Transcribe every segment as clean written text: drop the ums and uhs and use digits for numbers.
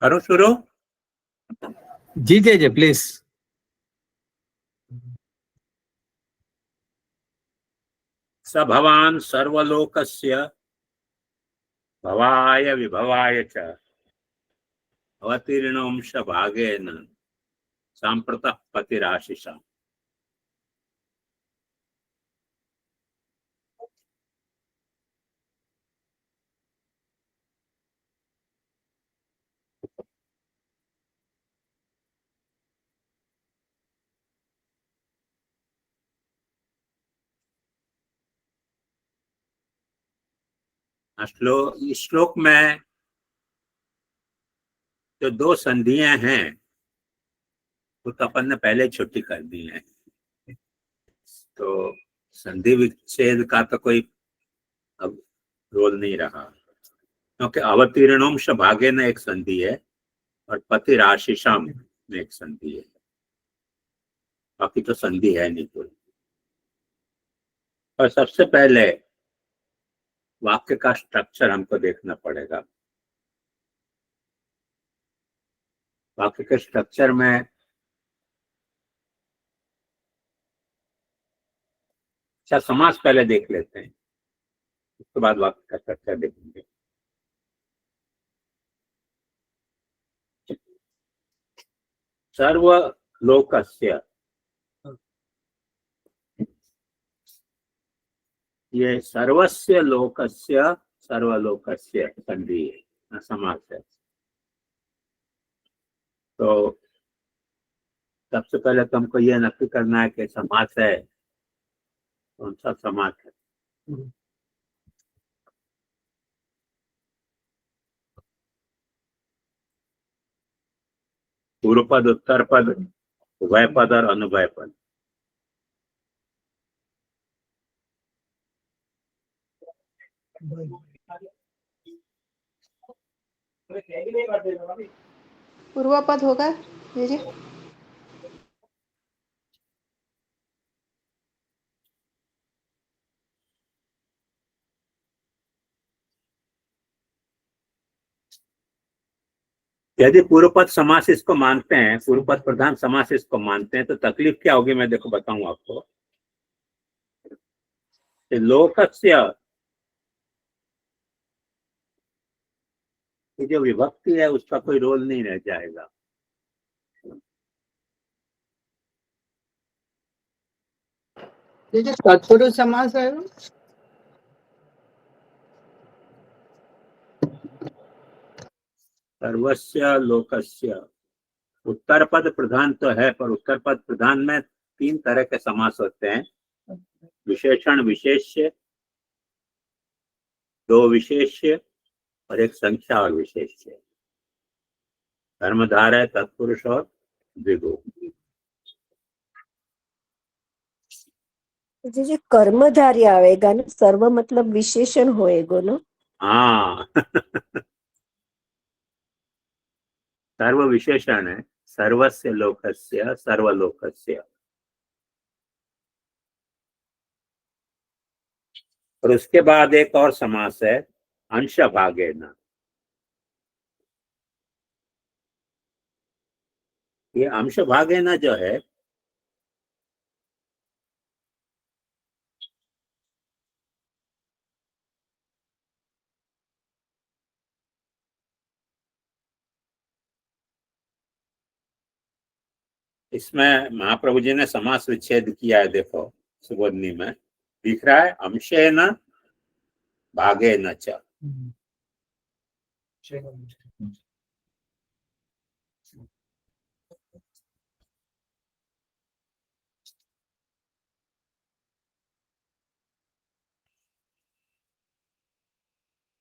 करो शुरू। जी जी प्लीज। स भवान् सर्वलोकस्य भवाय विभवाय च अवतीर्णोंश भागेन साम्प्रतः पतिराशिषा। श्लोक में जो दो संधियां हैं वो तो अपन ने पहले छुट्टी कर दी है, तो संधि विच्छेद का तो कोई अब रोल नहीं रहा, क्योंकि अवतीर्णोंश भागे न एक संधि है और पति राशिषाम में एक संधि है, बाकी तो संधि है नहीं कोई। और सबसे पहले वाक्य का स्ट्रक्चर हमको देखना पड़ेगा। वाक्य के स्ट्रक्चर में अच्छा समास पहले देख लेते हैं, उसके बाद वाक्य का स्ट्रक्चर देखेंगे। सर्वलोकस्य, ये सर्वस्य लोकस्य सर्वलोकस्य संधि है, समास है। तो सबसे पहले तो हमको यह नक्की करना है कि समास है कौन सा समास है। पूर्व पद, उत्तर पद, उभय पद और अनुभय पद। पूर्व पद होगा जी। यदि पूर्व पद समास इसको मानते हैं, पूर्व पद प्रधान समास इसको मानते हैं, तो तकलीफ क्या होगी मैं देखो बताऊं आपको। लोकस्य की जो विभक्ति है उसका कोई रोल नहीं रह जाएगा। ये जो तत्पुरुष समास है सर्वस्य लोकस्य, उत्तर पद प्रधान तो है, पर उत्तर पद प्रधान में तीन तरह के समास होते हैं, विशेषण विशेष्य, दो विशेष्य और एक संख्या और विशेष्य। धर्मधारय, तत्पुरुष और द्विगु। जी कर्मधारी आवेगा ना, सर्व मतलब विशेषण होएगो ना। हाँ सर्व विशेषण है, सर्वस्य लोकस्य सर्वलोकस्य। और उसके बाद एक और समास है अंश भागेन। ये अंश भागेन जो है इसमें महाप्रभु जी ने समास विच्छेद किया है, देखो सुबोधनी में दिख रहा है, अंशेन भागेन च।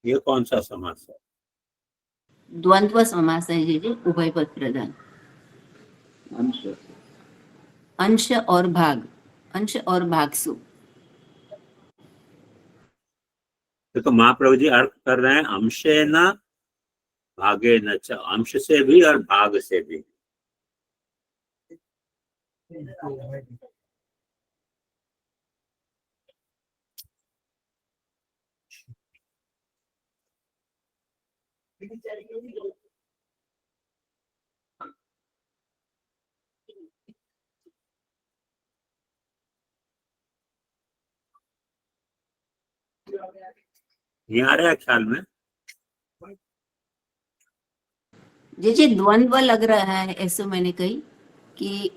ये कौन सा समास है? द्वंद्व समास है जी, उभय पद प्रधान। अंश और भाग, अंश और भागसु। तो महाप्रभु जी अर्थ कर रहे हैं अंशेन भागेन च, अंश से भी और भाग से भी। ये आ रहा है ख्याल में? जी द्वंद्व लग रहा है, ऐसे मैंने कही कि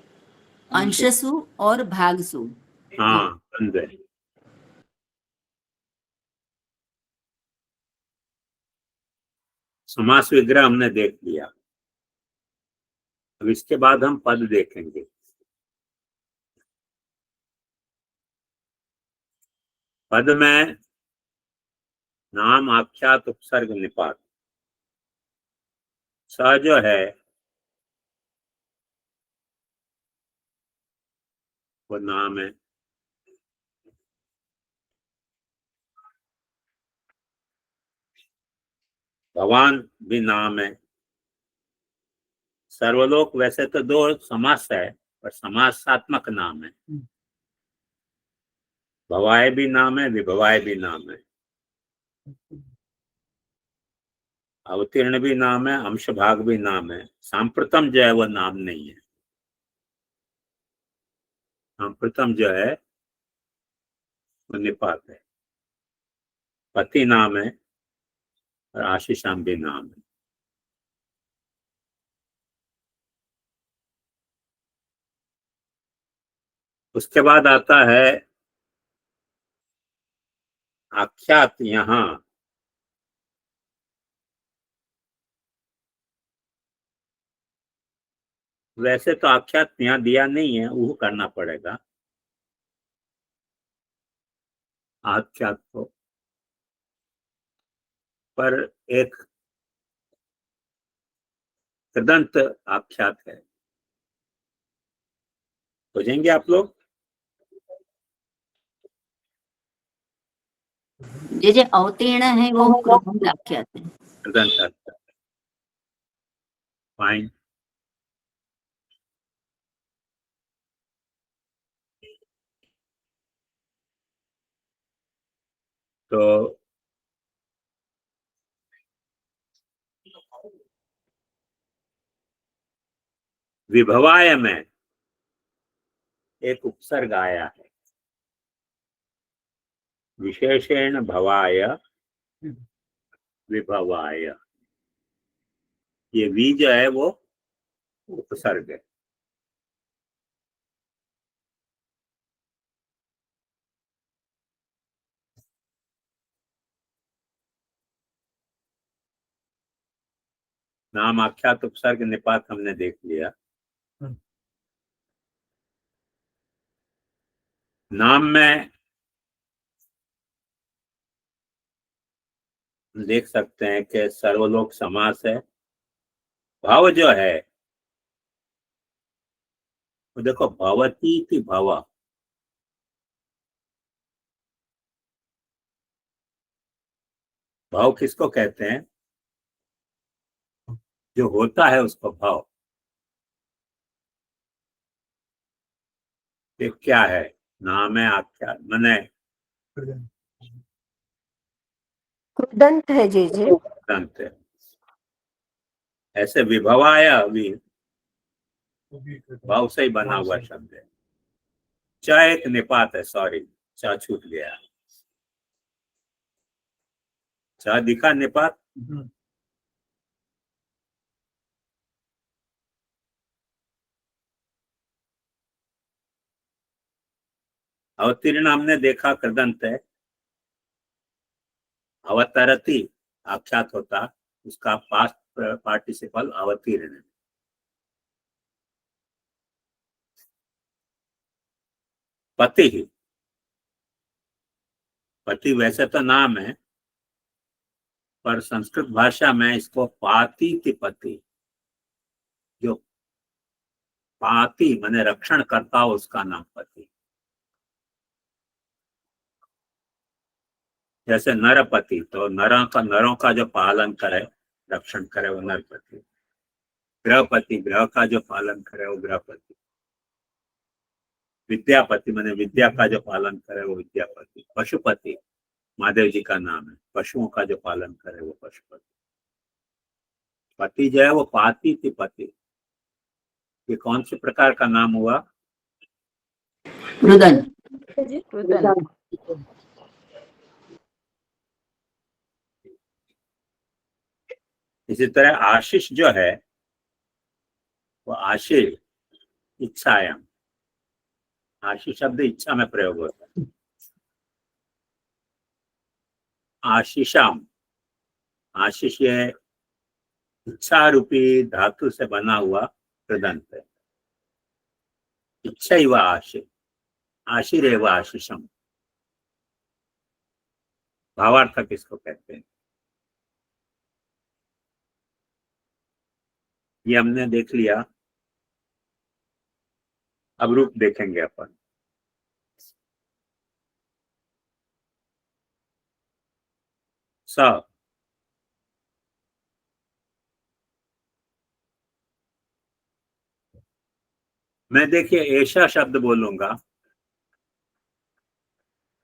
अंशसु और भागसु। हाँ, द्वंद्व है। समास विग्रह हमने देख लिया। अब इसके बाद हम पद देखेंगे। पद में नाम, आख्यात, उपसर्ग, निपात। स जो है वो नाम है। भगवान भी नाम है। सर्वलोक वैसे तो दो समास है, पर समासात्मक नाम है। भवाय भी नाम है, विभवाय भी नाम है। अवतीर्ण भी नाम है, अंश भाग भी नाम है। सांप्रतम जो है वो नाम नहीं है। सांप्रतम जो है वो निपात है। पति नाम है और आशीषाम भी नाम है। उसके बाद आता है आख्यात। यहाँ वैसे तो आख्यात यहाँ दिया नहीं है, वो करना पड़ेगा आख्यात को, पर एक कृदंत आख्यात है। खोजेंगे आप लोग? जी अवतीर्ण है वो कृदंत आख्यात है। कृदंत आख्यात, फाइन। तो विभवाय में एक उपसर्ग आया है। विशेषण भवाय, विभवाय। ये वी जो है वो उपसर्ग है। नाम, आख्यात, उपसर्ग, निपात हमने देख लिया। नाम में देख सकते हैं कि सर्वलोक समास है। भाव जो है वो देखो, भवती की भव। भाव किसको कहते हैं? जो होता है उसको भाव। ये क्या है? नाम है, आख्यात मने कृदंत है जी। ग्रंथ है। ऐसे विभवाय भी भाव से ही बना हुआ शब्द है। च एक निपात है, सॉरी, च छूट गया। च दिखा निपात। अवतीर्ण हमने देखा कृदंत है। अवतरती आख्यात होता, उसका पास्ट पार्टिसिपल अवतीर्ण है। पति ही, पति वैसे तो नाम है, पर संस्कृत भाषा में इसको पाति के पति, जो पाति माने रक्षण करता हो, उसका नाम पति। जैसे नरपति, तो नरों का जो पालन करे, रक्षण करे, वो नरपति। गृहपति, गृह का जो पालन करे वो गृहपति। विद्यापति माने विद्या का जो पालन करे वो विद्यापति। पशुपति महादेव जी का नाम है, पशुओं का जो पालन करे वो पशुपति। पति जो है वो पाति के पति। ये कौन से प्रकार का नाम हुआ? कृदंत। कृदंत। इसी तरह आशीष जो है वो आशीष इच्छायाम, आशीष शब्द इच्छा में प्रयोग होता है। आशीषाम, आशीष ये इच्छा रूपी धातु से बना हुआ कृदंत है। इच्छा ही वह आशीष, आशीरेव आशीषम, भावार्थक इसको कहते हैं। ये हमने देख लिया, अब रूप देखेंगे अपन। स, मैं देखिए ऐसा शब्द बोलूंगा,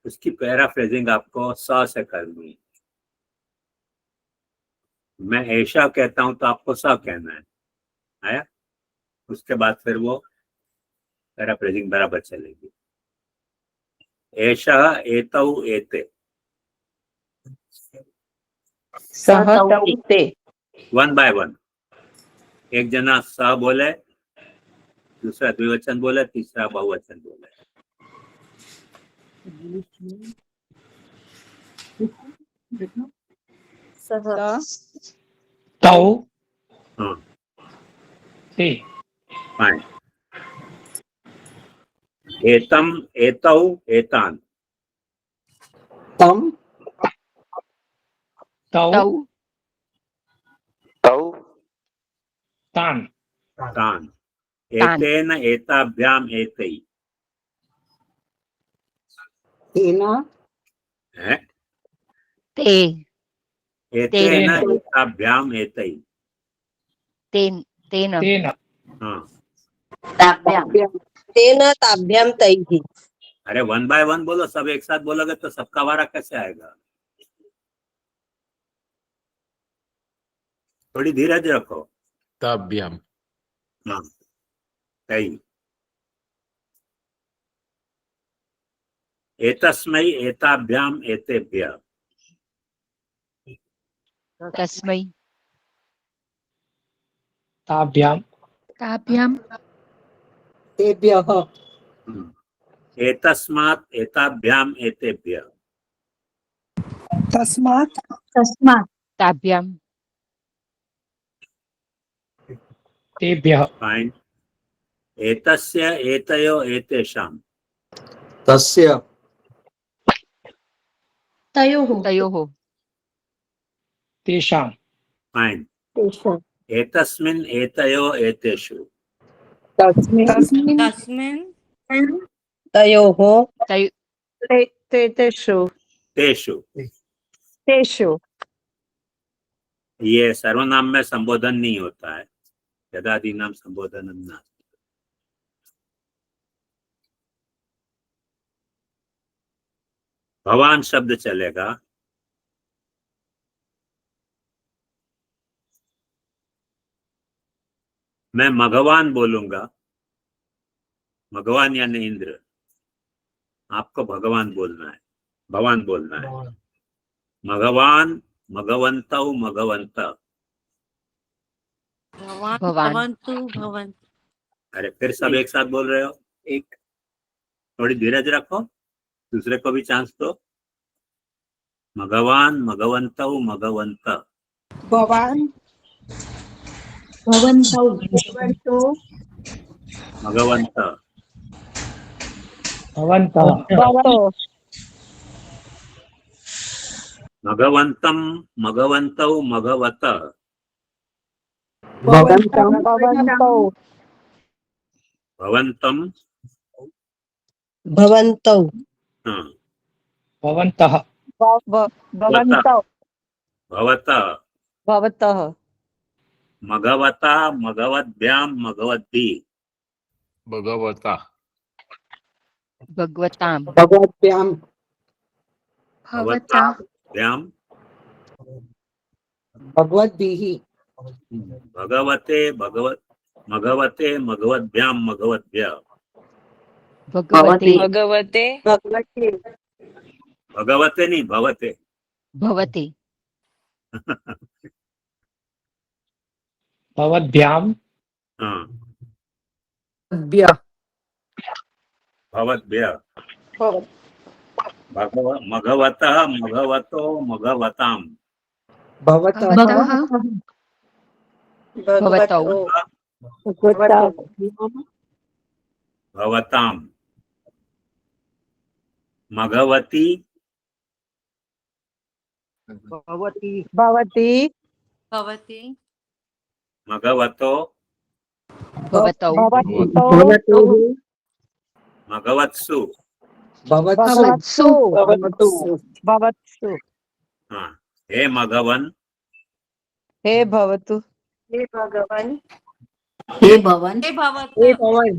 उसकी पैराफ्रेजिंग आपको स से करनी है। मैं ऐसा कहता हूं तो आपको स कहना है, आया? उसके बाद फिर वो पैराफ्रेजिंग बराबर चलेगी। ऐसा, एतौ, एते, सह तौ ते। 1 by 1। एक जना स बोले, दूसरा द्विवचन बोले, तीसरा बहुवचन बोले। तौ हाँ, ते। फाइन। एतम, एतौ, एतान, तम तौ तान। तान। एतेन, एताभ्याम, एतै, तेना है? ते एतेन, तेन। एताभ्याम, एतै। तेन तेन तेन। हाँ, ताभ्याम। तेन ताभ्याम तैः। अरे 1 by 1 बोलो, सब एक साथ बोलोगे तो सबका वारा कैसे आएगा? थोड़ी धीरज रखो। ताभ्याम। हाँ, सही। एतस्मै, एताभ्याम, एतेभ्यः। तस्मै ताभ्याम। ताभ्याम तेभ्यः। एतस्मात्, एताभ्याम, एतेभ्यः। तस्मात् ताभ्याम तेभ्यः। फाइन। एतस्य, एतयो, एतेषां। तस्य तयोः तेषां। फाइन। तेषां। एतस्मिन्, एतयो, एतेषु। तस्मिन् तयोः तेषु तेषु। तेषु ये सर्वनाम में संबोधन नहीं होता है, यदादि नाम संबोधन ना। भवान शब्द चलेगा। मैं मघवान बोलूंगा, मघवान यानी इंद्र, आपको भगवान बोलना है, भगवान बोलना है। मघवान, मघवन्तौ, मघवन्त। भवान अरे फिर सब एक साथ बोल रहे हो, एक थोड़ी धीरज रखो, दूसरे को भी चांस दो। मघवान, मघवन्तौ, मघवन्त। भवान मघवन्त। भवन्तः। मघवन्तं, मघवन्तौ, मघवत। भवन्तौ भवन्तं, भवन्तौ हाँ, भवन्तः। भवतः, मघवता, मघवद्भ्यां, मघवद्भिः। भगवता। भगवतां भगवत्यां भवताभ्यां, भगवद्भिः भगवते, भगवत, मघवते, मघवद्भ्यां, मघवद्भ्यः। भगवते भगवते नहीं, भवते। भवते भवद्भ्याम हाँ भ्य भवद्भ्य भवत् मघवतः मघवतो मघवताम भवतः भवतौ भवताम मघवती भवति मघवतो भवतौ मघवत्सु भवत्सु हाँ हे मघवन हे भवतु हे भवन हे भवन हे भवन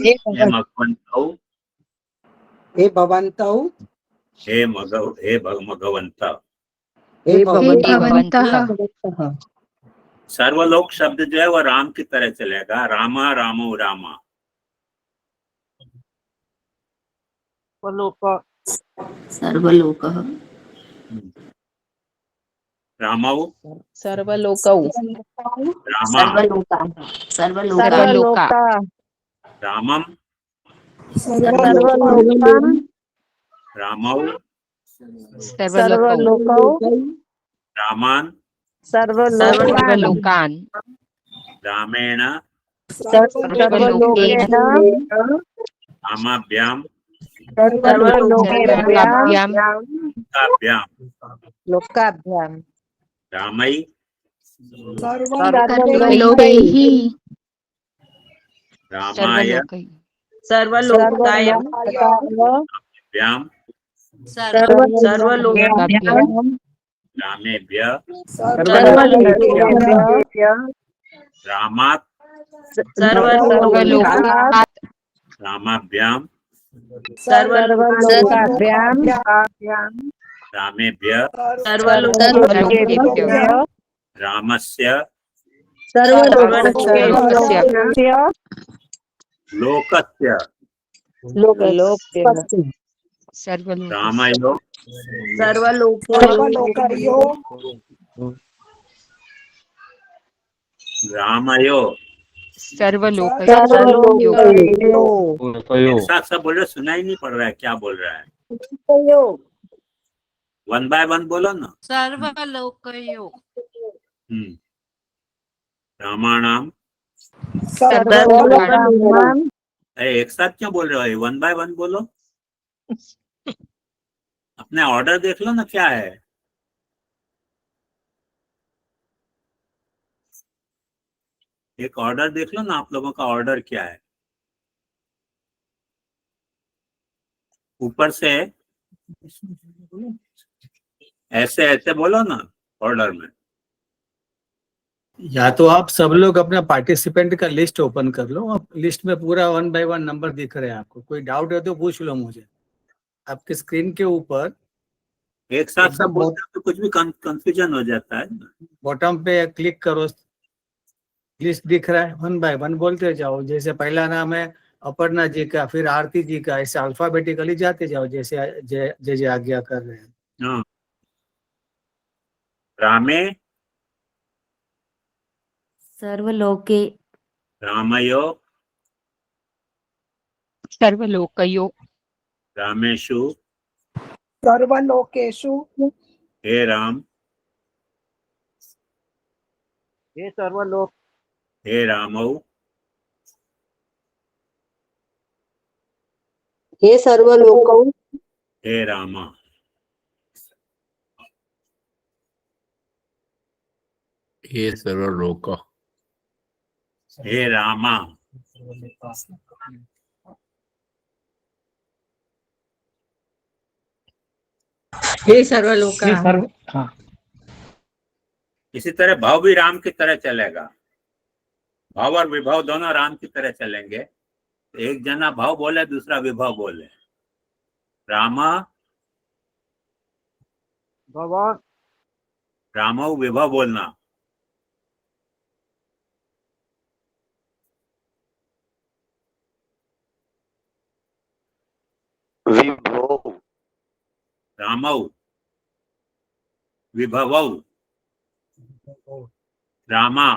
हे मघवन्तौ हे भवन्तौ हे मघवंत हे भवन्तः सर्वलोक शब्द जो है वो राम की तरह चलेगा। रामा रामो रामा। सर्वलोकः रामौ सर्वलोकौ रामा सर्वलोका रामम रामौ सर्वलोकौ रामान सर्वलोकान् रामेण सर्वलोकेन रामाभ्याम सर्वलोकाभ्यां ताभ्याम लोकाभ्याम रामै सर्वलोकैः रामाय सर्वलोकैः भ्याम सर्वलोकाभ्यां रामेभ्य रामात् सर्वलोकात् रामाभ्याम रामेभ्य सर्वलोकेभ्यः रामस्य सर्वलोकस्य लोकस्य सर्वलोकस्य रामयो रामयो सर्वलोकयोः साथ सब बोल रहे, सुनाई नहीं पड़ रहा है क्या बोल रहा है। वन बाय वन बोलो ना। सर्वलोकयो रामाणाम सर्वलोकानां अरे एक साथ क्यों बोल रहे हो, वन बाय वन बोलो। अपने ऑर्डर देख लो ना क्या है। एक ऑर्डर देख लो ना, आप लोगों का ऑर्डर क्या है। ऊपर से ऐसे ऐसे बोलो ना ऑर्डर में। या तो आप सब लोग अपना पार्टिसिपेंट का लिस्ट ओपन कर लो, आप लिस्ट में पूरा 1 बाय 1 नंबर दिख रहे हैं आपको। कोई डाउट है तो पूछ लो मुझे। आपके स्क्रीन के ऊपर एक साथ सब बोलते हैं तो कुछ भी कंफ्यूजन हो जाता है। बॉटम पे क्लिक करो, लिस्ट दिख रहा है, 1 बाय 1 बोलते जाओ। जैसे पहला नाम है अपर्णा जी का, फिर आरती जी का, ऐसे अल्फाबेटिकली जाते जाओ जैसे जय आज्ञा कर रहे हैं। हाँ। रामे सर्वलोके रामयो सर्वलोकयो रामेषु सर्वलोकेषु हे राम हे सर्वलोक हे रामौ हे सर्वलोकौ हे रामा। हे सर्वलोक हे रामा। हे सर्वलोका हाँ इसी तरह भाव भी राम की तरह चलेगा। भाव और विभाव दोनों राम की तरह चलेंगे। एक जना भाव बोले, दूसरा विभाव बोले। रामा भगवान रामौ विभाव बोलना। विभो रामौ विभवौ रामा,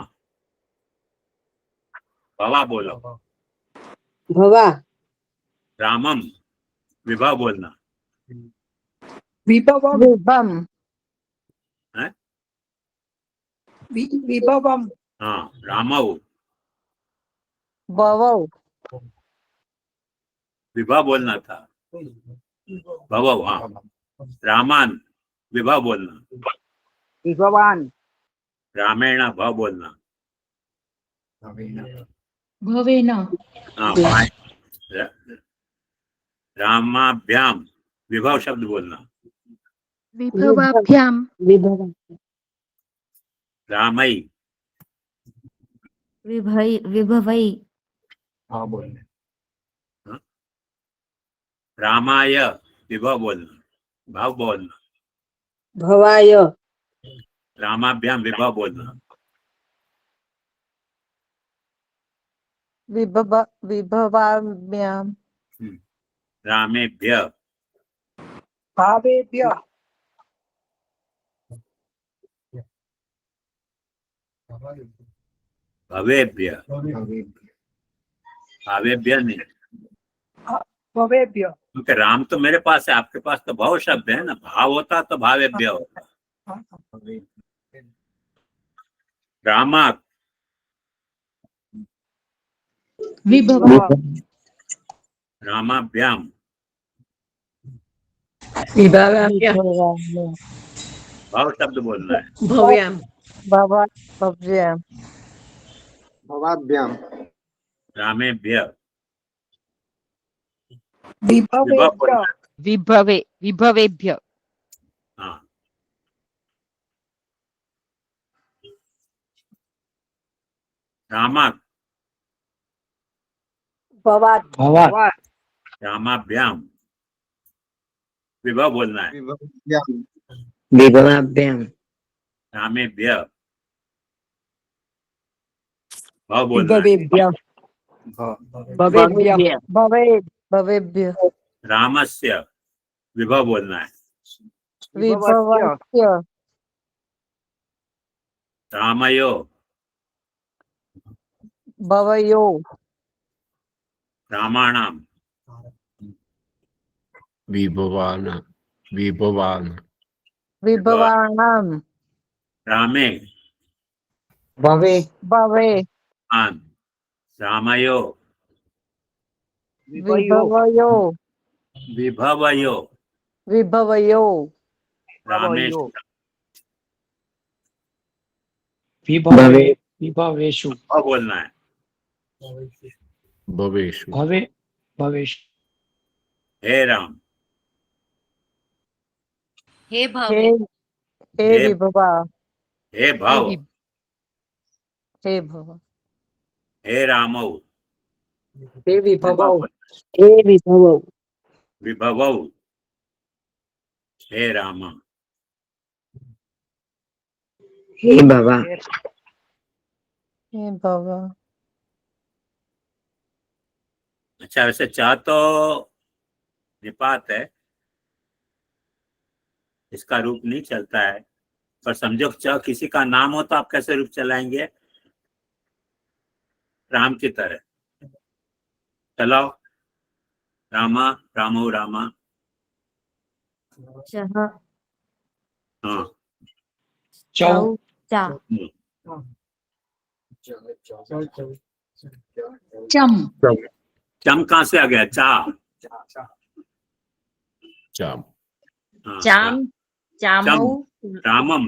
भवा बोलो। भवा रामम, विभा बोलना। विभवम विभम है? विभवम हाँ, रामव, भवौ विभा बोलना था। भवव, हाँ। रामान, विभा बोलना। विभवान रामेण, भ बोलना। भवेन हाँ, रामाभ्याम, विभव शब्द बोलना। विभवाभ्याम विभव रामई, विभवई हाँ बोलने। रामाय, विभव बोलना, भाव बोलना। भवाय रामाभ्याम, विभव बोलना। विभवाभ्याम रामेभ्य, भावेभ्य भवेभ्य, भावेभ्य नहीं, भवेभ्य क्योंकि राम तो मेरे पास है, आपके पास तो भाव शब्द है ना। भाव होता तो भावेभ्य होता। रामा, विभवा रामाभ्याम, भाव शब्द बोलना है। भव्याम भव्याम भवाभ्याम रामेभ्य, विभव विभवेभ्य बोलना है। विभवेभ्य हाँ, रामा, भवात भवात रामाभ्याम, विभव बोलना है। विभवाभ्याम रामेभ्य, भाव बोलना है। विभवेभ्य भवेभ्य भवेभ्य रामस्य, विभव बोलना है। विभवस्य रामयो, भवयो रामाणाम, विभवान विभवान विभवानां रामे, भवे भवे आन, रामयो, विभवयो विभवयो, विभवयो रामेश, विभवेषु भाव बोलना है। भवेषु भवेषु हे राम, हे हे भवे हे विभवा हे भाव, हे भव हे रामौ, हे विभवौ हे विभव विभवौ, हे राम। हे भवा हे भव अच्छा, वैसे चा तो निपात है, इसका रूप नहीं चलता है। पर समझो च किसी का नाम हो तो आप कैसे रूप चलाएंगे? राम की तरह चलाओ। रामा, रामो, रामा। चह हाँ, चौ चा चम चम कहाँ से आ गया? चा। चाम हाँ, चाम चामौ रामम।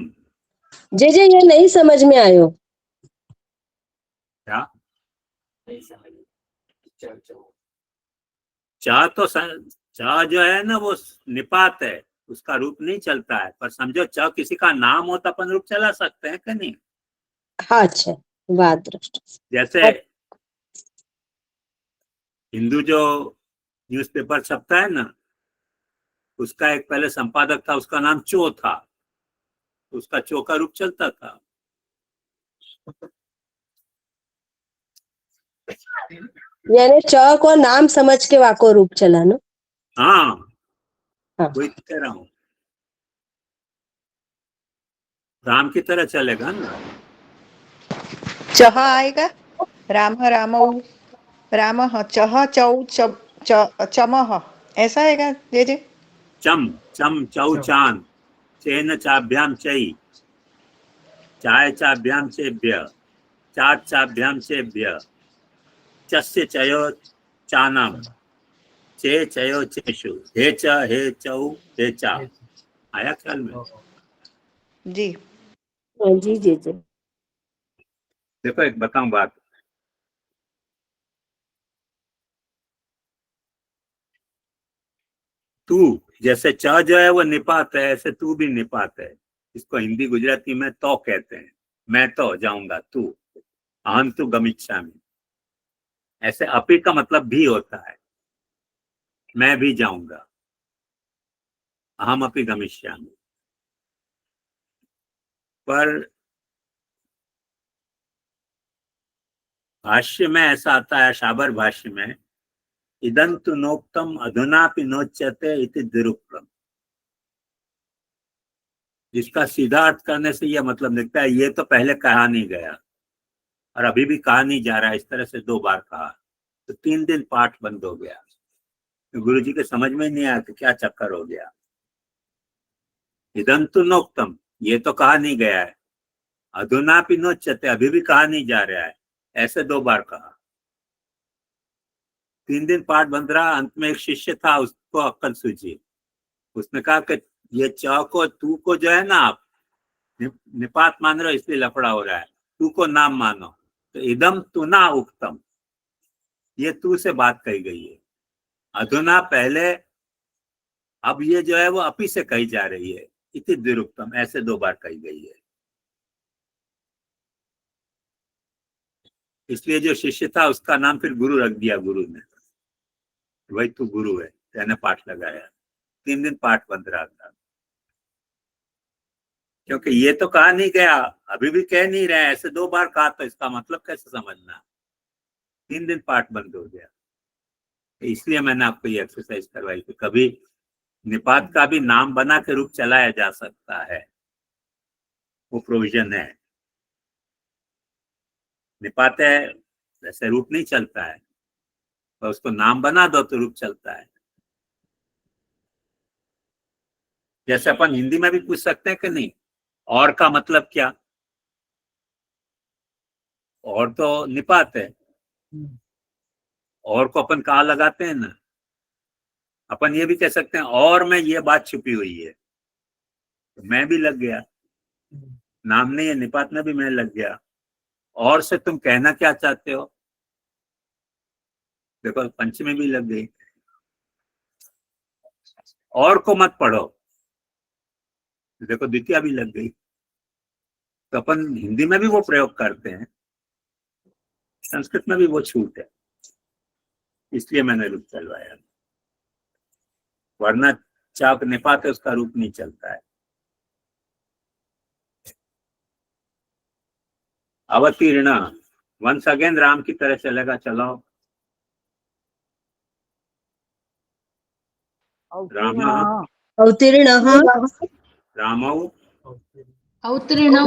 जे ये नहीं समझ में आयो। क्या? चा तो चा जो है ना वो निपात है, उसका रूप नहीं चलता है। पर समझो च किसी का नाम हो तो अपन रूप चला सकते हैं कि नहीं? हाँ अच्छा बात दृष्टि जैसे हिंदू जो न्यूज़पेपर छपता है ना, उसका एक पहले संपादक था, उसका नाम चो था, उसका चो का रूप चलता था। यानी च को नाम समझ के वाको रूप चलाना। हाँ, हाँ। वही तो कह रहा हूँ, राम की तरह चलेगा ना। चह आएगा, राम रामौ, रामः, चह चौ चमः, ऐसा आएगा जे? चम चम चौ चांद, चेन चाभ्याम चई, चाय चाभ्याम चेभ्य, चाट चाभ्याम चेभ्य, चस्य चयो चानम, चे चयो चेशु, हे च हे चौ हे चा। आया ख्याल में? जी जी जी जी। देखो एक बताऊं बात, तू जैसे च जो है वो निपात है, ऐसे तू भी निपात है। इसको हिंदी गुजराती में तो कहते हैं, मैं तो जाऊंगा, तू अहम तू गमिच्छामि। ऐसे अपी का मतलब भी होता है, मैं भी जाऊंगा, अहम अपि गमिष्यामि। पर भाष्य में ऐसा आता है, शाबर भाष्य में, इदंतु नोक्तम अधुनापि नोच्यते इति दुरुक्तम। जिसका सीधा अर्थ करने से यह मतलब निकलता है, ये तो पहले कहा नहीं गया और अभी भी कहा नहीं जा रहा है, इस तरह से 2 बार कहा, तो 3 दिन पाठ बंद हो गया। तो गुरु जी के समझ में नहीं आया कि क्या चक्कर हो गया। इदंतु नोक्तम, ये तो कहा नहीं गया है, अधुनापि नोच्यते, अभी भी कहा नहीं जा रहा है, ऐसे 2 बार कहा। 3 दिन पाठ बंद रहा। अंत में एक शिष्य था, उसको अक्ल सूझी, उसने कहा कि ये च को तू को जो है ना, आप निपात मान रहे हो इसलिए लफड़ा हो रहा है, तू को नाम मानो। तो इदम तू ना उक्तम, ये तू से बात कही गई है, अधुना पहले, अब ये जो है वो अपी से कही जा रही है, इति दुरुक्तम, ऐसे 2 बार कही गई है। इसलिए जो शिष्य था उसका नाम फिर गुरु रख दिया गुरु ने, वही तू गुरु है, मैंने पाठ लगाया। 3 दिन पाठ बंद रहा था, क्योंकि ये तो कहा नहीं गया, अभी भी कह नहीं रहे, ऐसे 2 बार कहा, तो इसका मतलब कैसे समझना। 3 दिन पाठ बंद हो गया, इसलिए मैंने आपको ये एक्सरसाइज करवाई कि कभी निपात का भी नाम बना के रूप चलाया जा सकता है, वो प्रोविजन है। निपात है वैसे रूप नहीं चलता है, और उसको नाम बना दो तो रूप चलता है। जैसे अपन हिंदी में भी पूछ सकते हैं कि नहीं, और का मतलब क्या, और तो निपात है, और को अपन कहा लगाते हैं ना। अपन ये भी कह सकते हैं और में ये बात छुपी हुई है, तो मैं भी लग गया, नाम नहीं है, निपात में भी मैं लग गया। और से तुम कहना क्या चाहते हो, देखो पंचमी भी लग गई। और को मत पढ़ो, देखो द्वितीया भी लग गई। तो अपन हिंदी में भी वो प्रयोग करते हैं, संस्कृत में भी वो छूट है, इसलिए मैंने रूप चलवाया। वरना चाक निपात है, उसका रूप नहीं चलता है। अवतीर्ण वंस अगेन राम की तरह चलेगा, चलो। राम अवतीर्णः रामौ अवतीर्णौ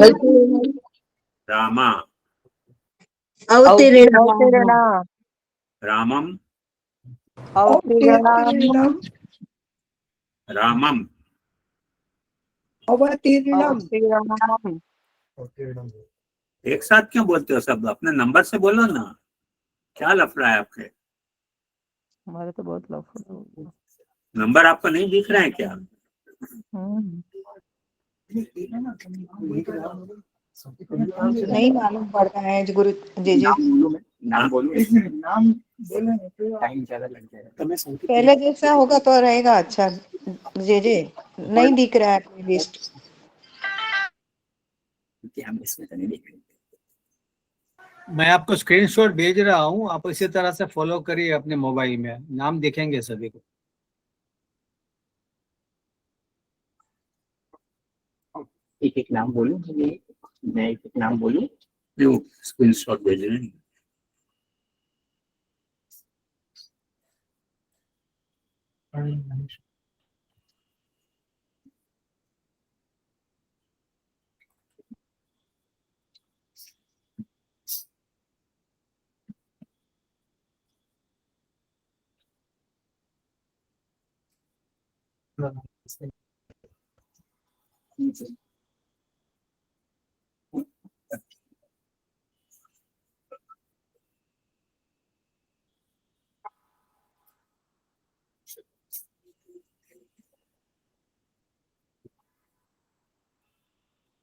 रामा अवतीर्णः रामम अवतीर्णम् रामम अवतीर्णम् अवतीर्णम्। एक साथ क्यों बोलते हो सब, अपने नंबर से बोलो ना, क्या लफड़ा है आपके। हमारे तो बहुत लफड़ा हो गया। नंबर आपको नहीं दिख रहे हैं क्या? नहीं मालूम पड़ता है गुरु जी जी। नाम बोलो, नाम बोलो, टाइम ज्यादा लग जाएगा। पहले जैसा होगा तो रहेगा अच्छा जी जी। नहीं दिख रहा है कोई लिस्ट। हम इसमें तो नहीं देख रहे। मैं आपको स्क्रीनशॉट भेज रहा हूँ, आप इसी तरह से फॉलो करिए अपने मोबाइल में, नाम दिखेंगे सभी को। एक एक नाम बोलूं, मैं एक एक नाम बोलूं। स्क्रीनशॉट भेज रहे हैं।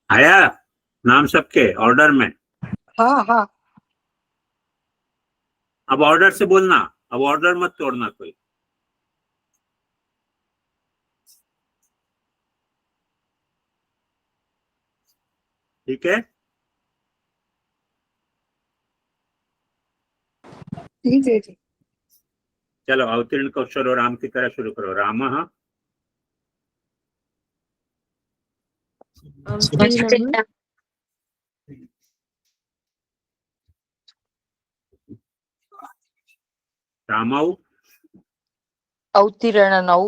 आया नाम सबके ऑर्डर में? हाँ हाँ अब ऑर्डर से बोलना, अब ऑर्डर मत तोड़ना कोई। ठीक है, ठीक है जी। चलो अवतीर्ण को अक्षरो राम की तरह शुरू करो। रामः अवतीर्णः रामौ अवतीर्णौ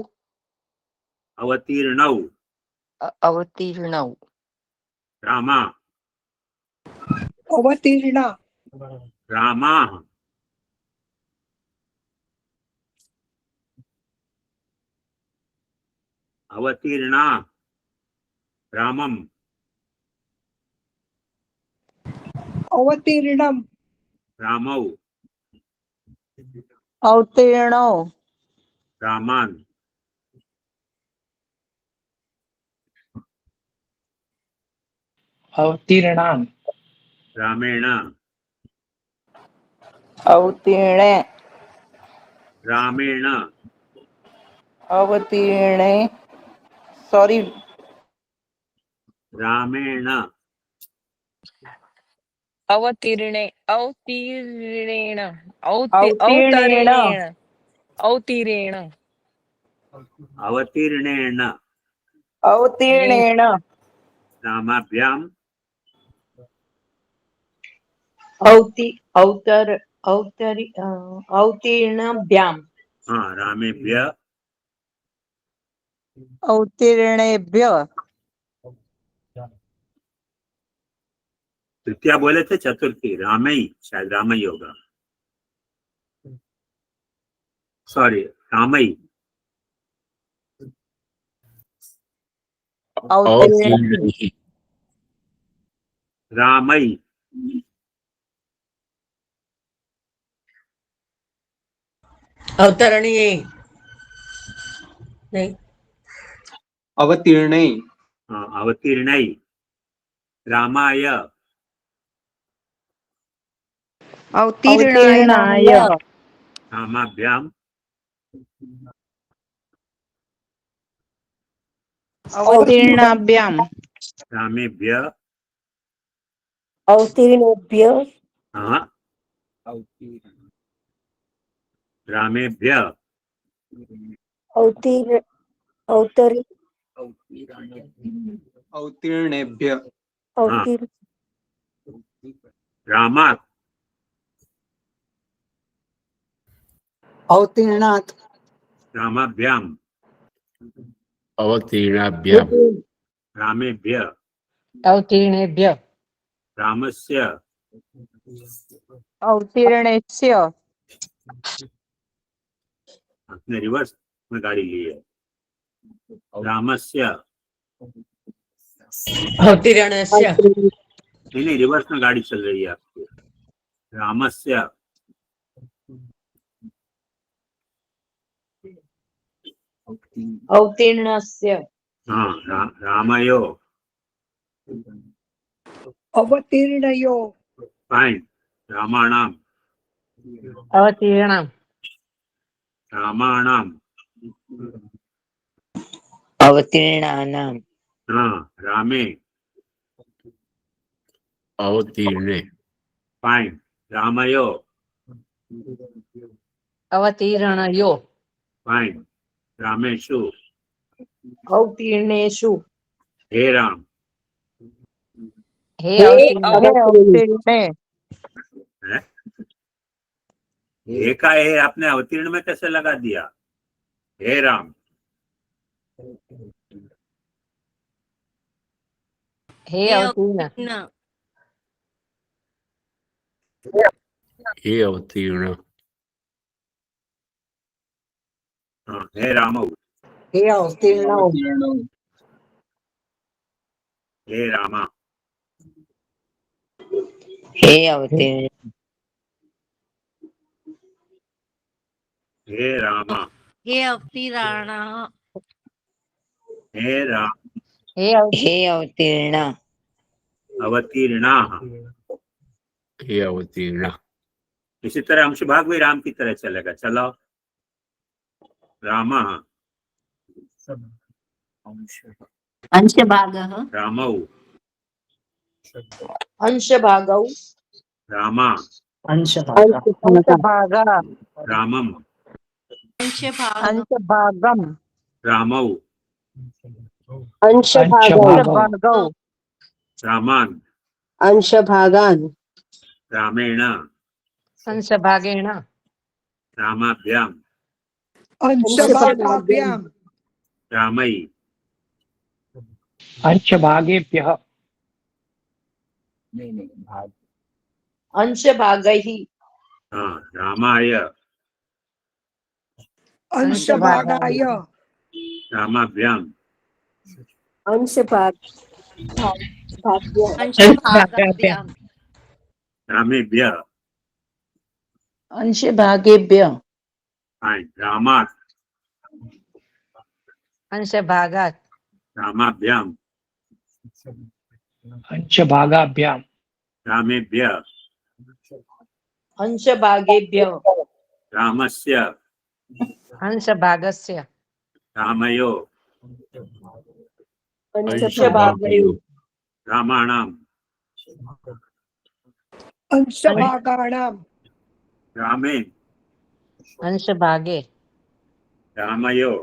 अवतीर्णौ अवतीर्णौ रामा अवतीर्ण रामाः अवतीर्णा रामम अवतीर्णम रामौ अवतीर्णौ रामान अवतीर्णान् रामेण अवतीर्णे रामेण अवतीर्णे सॉरी रामेण अवतीर्णे अवतीर्णेन अवतीर्णेन अवतीर्णेन अवतीर्णेन अवतीर्णेन रामाभ्याम अवतीर्णाभ्याम हाँ रामेभ्य अवतीर्णेभ्य तृतीया बोले थे, चतुर्थी रामई, शायद रामई होगा, सॉरी रामई अवतीर्णैः रामई अवतरणीय नहीं अवतीर्णे हाँ अवतीर्णै रामाय अवतीर्णाय रामाभ्याम अवतीर्णाभ्याम रामेभ्य अवतीर्णेभ्य हाँ रामेभ्य अवतीर्ण अवतरी अवतीर्णेभ्य अवतीर्ण रामात् अवतीर्णात् रामाभ्याम अवतीर्णाभ्याम् रामेभ्य अवतीर्णेभ्य रामस्य अवतीर्णेस्य आपने रिवर्स में गाड़ी ली है। रामस्य अवतीर्णस्य नहीं रिवर्स में गाड़ी चल रही है आपकी। रामस्य अवतीर्णस्य हाँ रामयो अवतीर्णयो फाइन रामाणाम अवतीर्णम् रामाणाम अवतीर्णानां हाँ रामे अवतीर्णे फाइन रामयो अवतीर्णयो फाइन रामेशु अवतीर्णेषु हे राम हे अवतीर्णे है? हे का हे आपने अवतीर्ण में कैसे लगा दिया? हे राम हे अवतीर्ण हे अवतीर्ण हाँ हे राम हे अवतीर्णौ हे रामा हे अवतीर्ण हे रामा हे अवतीर्ण हे राम हे हे अवतीर्ण अवतीर्णाः। हे अवतीर्ण। इसी तरह अंश भाग भी राम की तरह चलेगा। चलो रामः अंशभागः रामौ अंशभागौ रामा अंशभागा रामम अंशभागम रामौ अंशभागौ रामान् अंशभागान् रामेण अंशभागेण रामाभ्यां अंशभागाभ्याम् रामयि अंशभागेभ्यः नहीं भाग अंशभागैः हाँ रामाय अंशभागाय रामाभ्यां अंशभाग अंशभागाभ्याम् रामेभ्यः अंशभागेभ्यः फाइन रामात् अंशभागात् रामाभ्यां अंशभागाभ्याम रामेभ्यः अंशभागेभ्यः रामस्य अंशभागस्य रामयो अंशभागयोः रामाणां अंशभागाणां रामे अंशभागे रामयो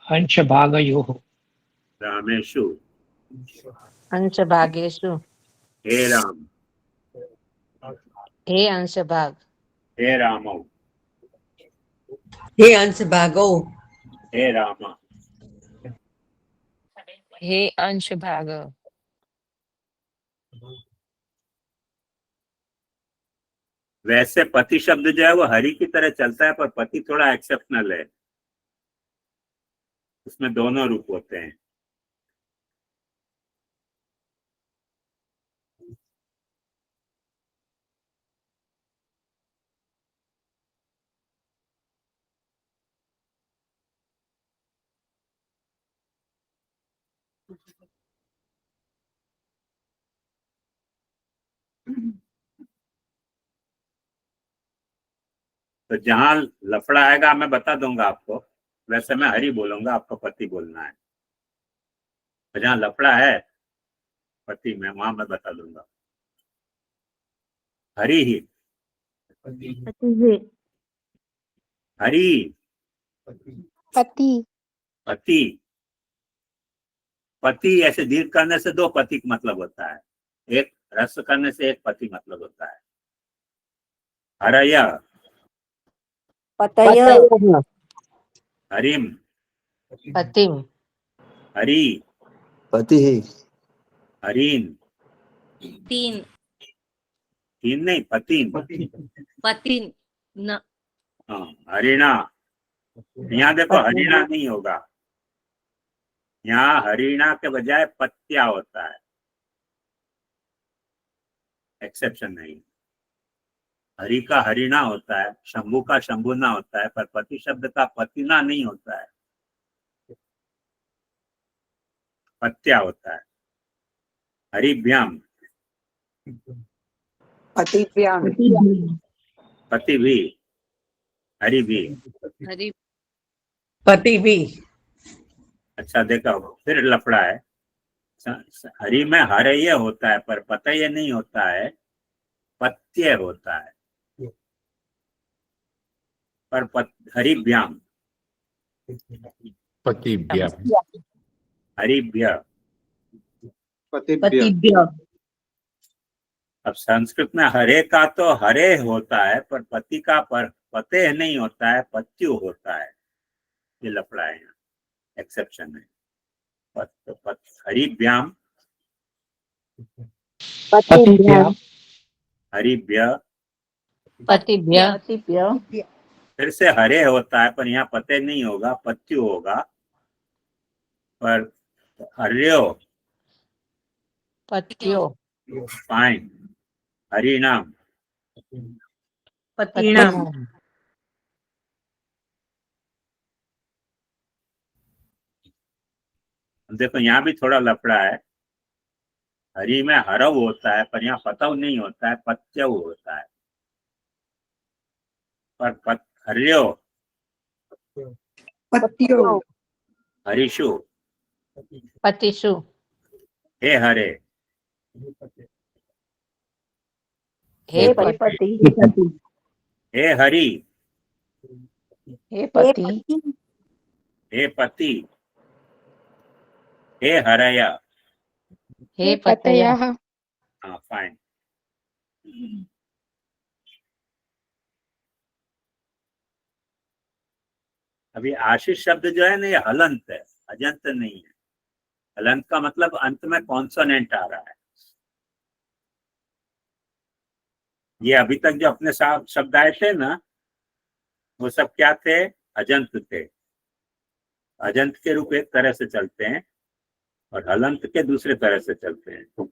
अंशभागयोः रामेषु अंशभागेषु हे राम हे अंशभाग हे रामौ हे अंशभागौ हे राम हे अंशभाग वैसे पति शब्द जो है वो हरि की तरह चलता है, पर पति थोड़ा एक्सेप्शनल है। उसमें दोनों रूप होते हैं। तो जहां लफड़ा आएगा मैं बता दूंगा आपको, वैसे मैं हरि बोलूंगा, आपको पति बोलना है। तो जहां लफड़ा है पति में, वहां मैं बता दूंगा हरि ही हरि पति पति। पति ऐसे दीर्घ करने से दो पति का मतलब होता है, एक रस करने से एक पति मतलब होता है। हरय पतय हरिम पतिम हरि पति ही हरीन तीन तीन नहीं पतिन पतिन न हाँ हरिणा। यहाँ देखो हरिणा नहीं होगा, यहाँ हरिणा के बजाय पत्या होता है, एक्सेप्शन नहीं। हरि का हरिणा होता है, शंभु का शंभुना होता है, पर पति शब्द का पतिना नहीं होता है, पत्या होता है। हरिभ्याम पतिभ्याम पति भी हरि भी। हरि पति भी। अच्छा देखो फिर लफड़ा है। हरि में हरय होता है, पर पतय नहीं होता है, पत्य होता है। पर हरिभ्याम पतिभ्याम हरिभ्य पतिभ्यः अब संस्कृत में हरे का तो हरे होता है, पर पति का पर पते नहीं होता है, पत्यु होता है। ये लफड़ा है, एक्सेप्शन है। हरिभ्याम पतिभ्याम् हरिभ्य पतिभ्य पतिभ्यः फिर से हरे होता है, पर यहाँ पते नहीं होगा, पत्यु होगा। पर हर्यो, पत्यो, फाइन। हरिनाम, पतिनाम, देखो यहाँ भी थोड़ा लफड़ा है। हरि में हरव होता है, पर यहाँ पतव नहीं होता है, पत्यव होता है। पर हर्यो, पत्यो, हरिषु, पतिषु, हे हरे, हे हे पति, पति, हे हरि, हे हे पति, पति, हे पति, हे हरया। हे पतया, हाँ, फाइन। अभी आशीष शब्द जो है ना, ये हलंत है, अजंत नहीं है। हलंत का मतलब अंत में कॉन्सोनेंट आ रहा है। ये अभी तक जो अपने साथ शब्द आए थे ना, वो सब क्या थे? अजंत थे। अजंत के रूप एक तरह से चलते हैं और हलंत के दूसरे तरह से चलते हैं।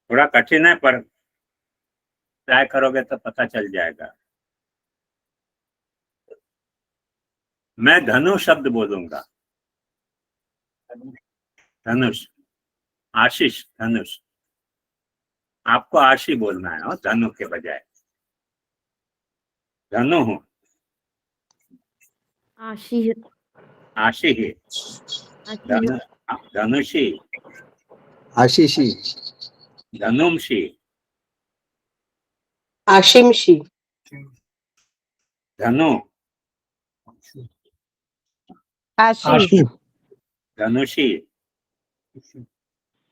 थोड़ा कठिन है, पर ट्राई करोगे तो पता चल जाएगा। मैं धनु शब्द बोलूंगा। धनुष, आशीष, धनुष। आपको आशी बोलना है और धनु के बजाय। धनु हूं, आशी, आशी ही, धनु, धनुषी, आशीषी, धनुमशी, आशिमशी, धनु, आशी, धनुषी,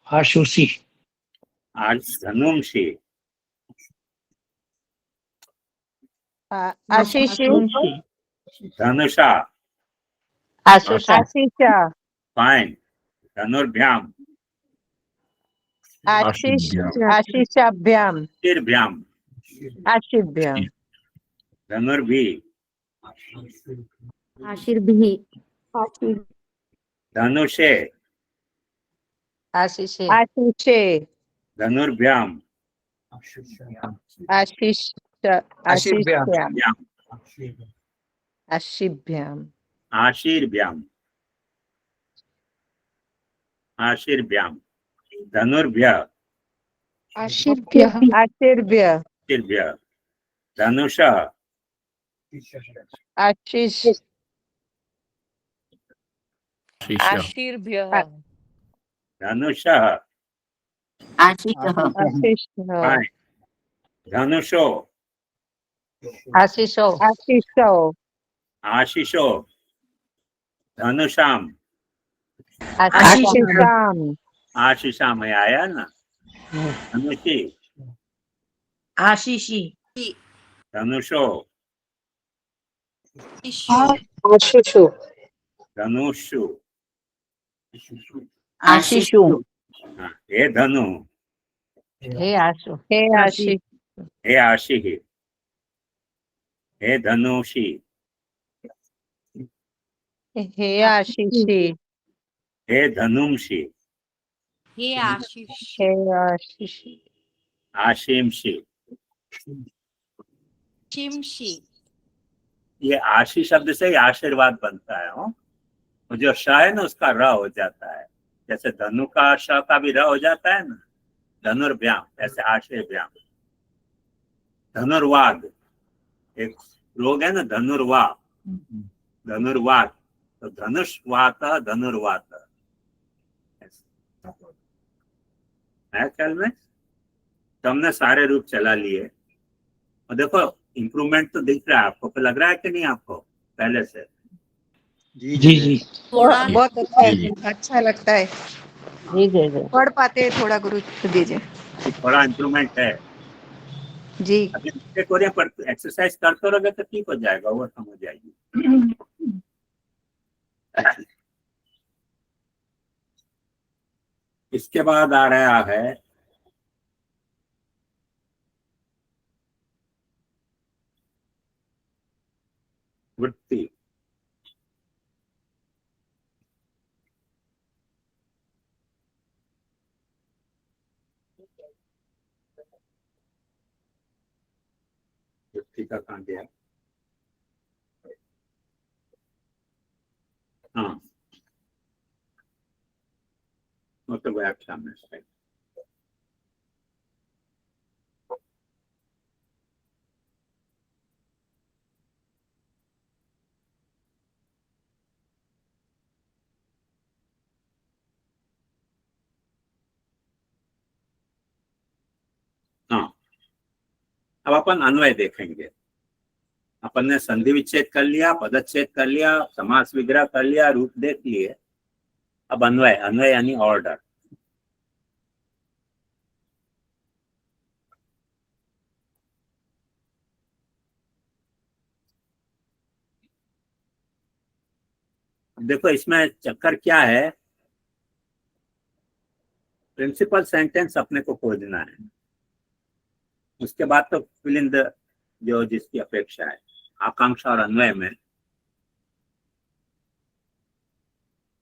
आशुषी, धनुमशी, आशीषी, धनुषा, आशुषा, आशीषा, फाइन। धनुर्भ्याम, आशीष, आशीषाभ्याम, आशीर्भ्याम, आशीभ्याम, धनुर्भी, आशीर्भिः, आशीर्, धनुषे, आशीषे, आशीषे, धनुर्भ्याम, आशीष, आशीर्भ्याम, आशीष्याम, आशीभ्याम, आशीर्भ्याम, आशीर्भ्याम, धनुर्भ्य, आशीर्भ्यः, आशीर्भ्य, आशीर्भ्य, धनुषः, आशीष, आशीर्भ्यः, धनुषः, आशिकः, आशीष, फाइन। धनुषो, आशीषो, आशीषो, आशीषो, धनुषाम, आशीषाम, आशीषाम में आया ना। धनुषी, आशीषी, धनुषो, आशुषु, धनुषु, आशीषु, हाँ, हे धनु, हे आशु, हे आशी, हे आशी, हे धनुषी, हे आशीषी, हे धनुमशी, हे आशीष, हे आशीषी, आशीमशी, चिमशी। ये आशी शब्द से ही आशीर्वाद बनता है। हो जो श है ना उसका र हो जाता है, जैसे धनु का श का भी र हो जाता है ना, धनुर्व्याम, ऐसे आशीर्व्याम। धनुर्वाद एक रोग है ना, धनुर्वाद, धनुर्वाद, तो धनुष्वात धनुर्वात है ख्याल में। तो हमने सारे रूप चला लिए और देखो इम्प्रूवमेंट तो दिख रहा है आपको, लग रहा है कि नहीं आपको पहले से? जी जी बहुत अच्छा है, अच्छा लगता है, जी जी जी। पढ़ पाते हैं थोड़ा गुरु दीजिए थोड़ा इम्प्रूवमेंट है जी। अभी। एक्सरसाइज करते रहोगे तो ठीक हो जाएगा, वो समझ जाएगी। इसके बाद आ रहा है वृत्ति। वृत्ति का कहाँ गया? हाँ, मतलब व्याख्या में से हाँ। अब अपन अन्वय देखेंगे। अपन ने संधि विच्छेद कर लिया, पदच्छेद कर लिया, समास विग्रह कर लिया, रूप देख लिए। अब अन्वय, अन्वय यानी ऑर्डर। देखो इसमें चक्कर क्या है, प्रिंसिपल सेंटेंस अपने को खोजना है, उसके बाद तो फिल इन द जो जिसकी अपेक्षा है। आकांक्षा और अन्वय में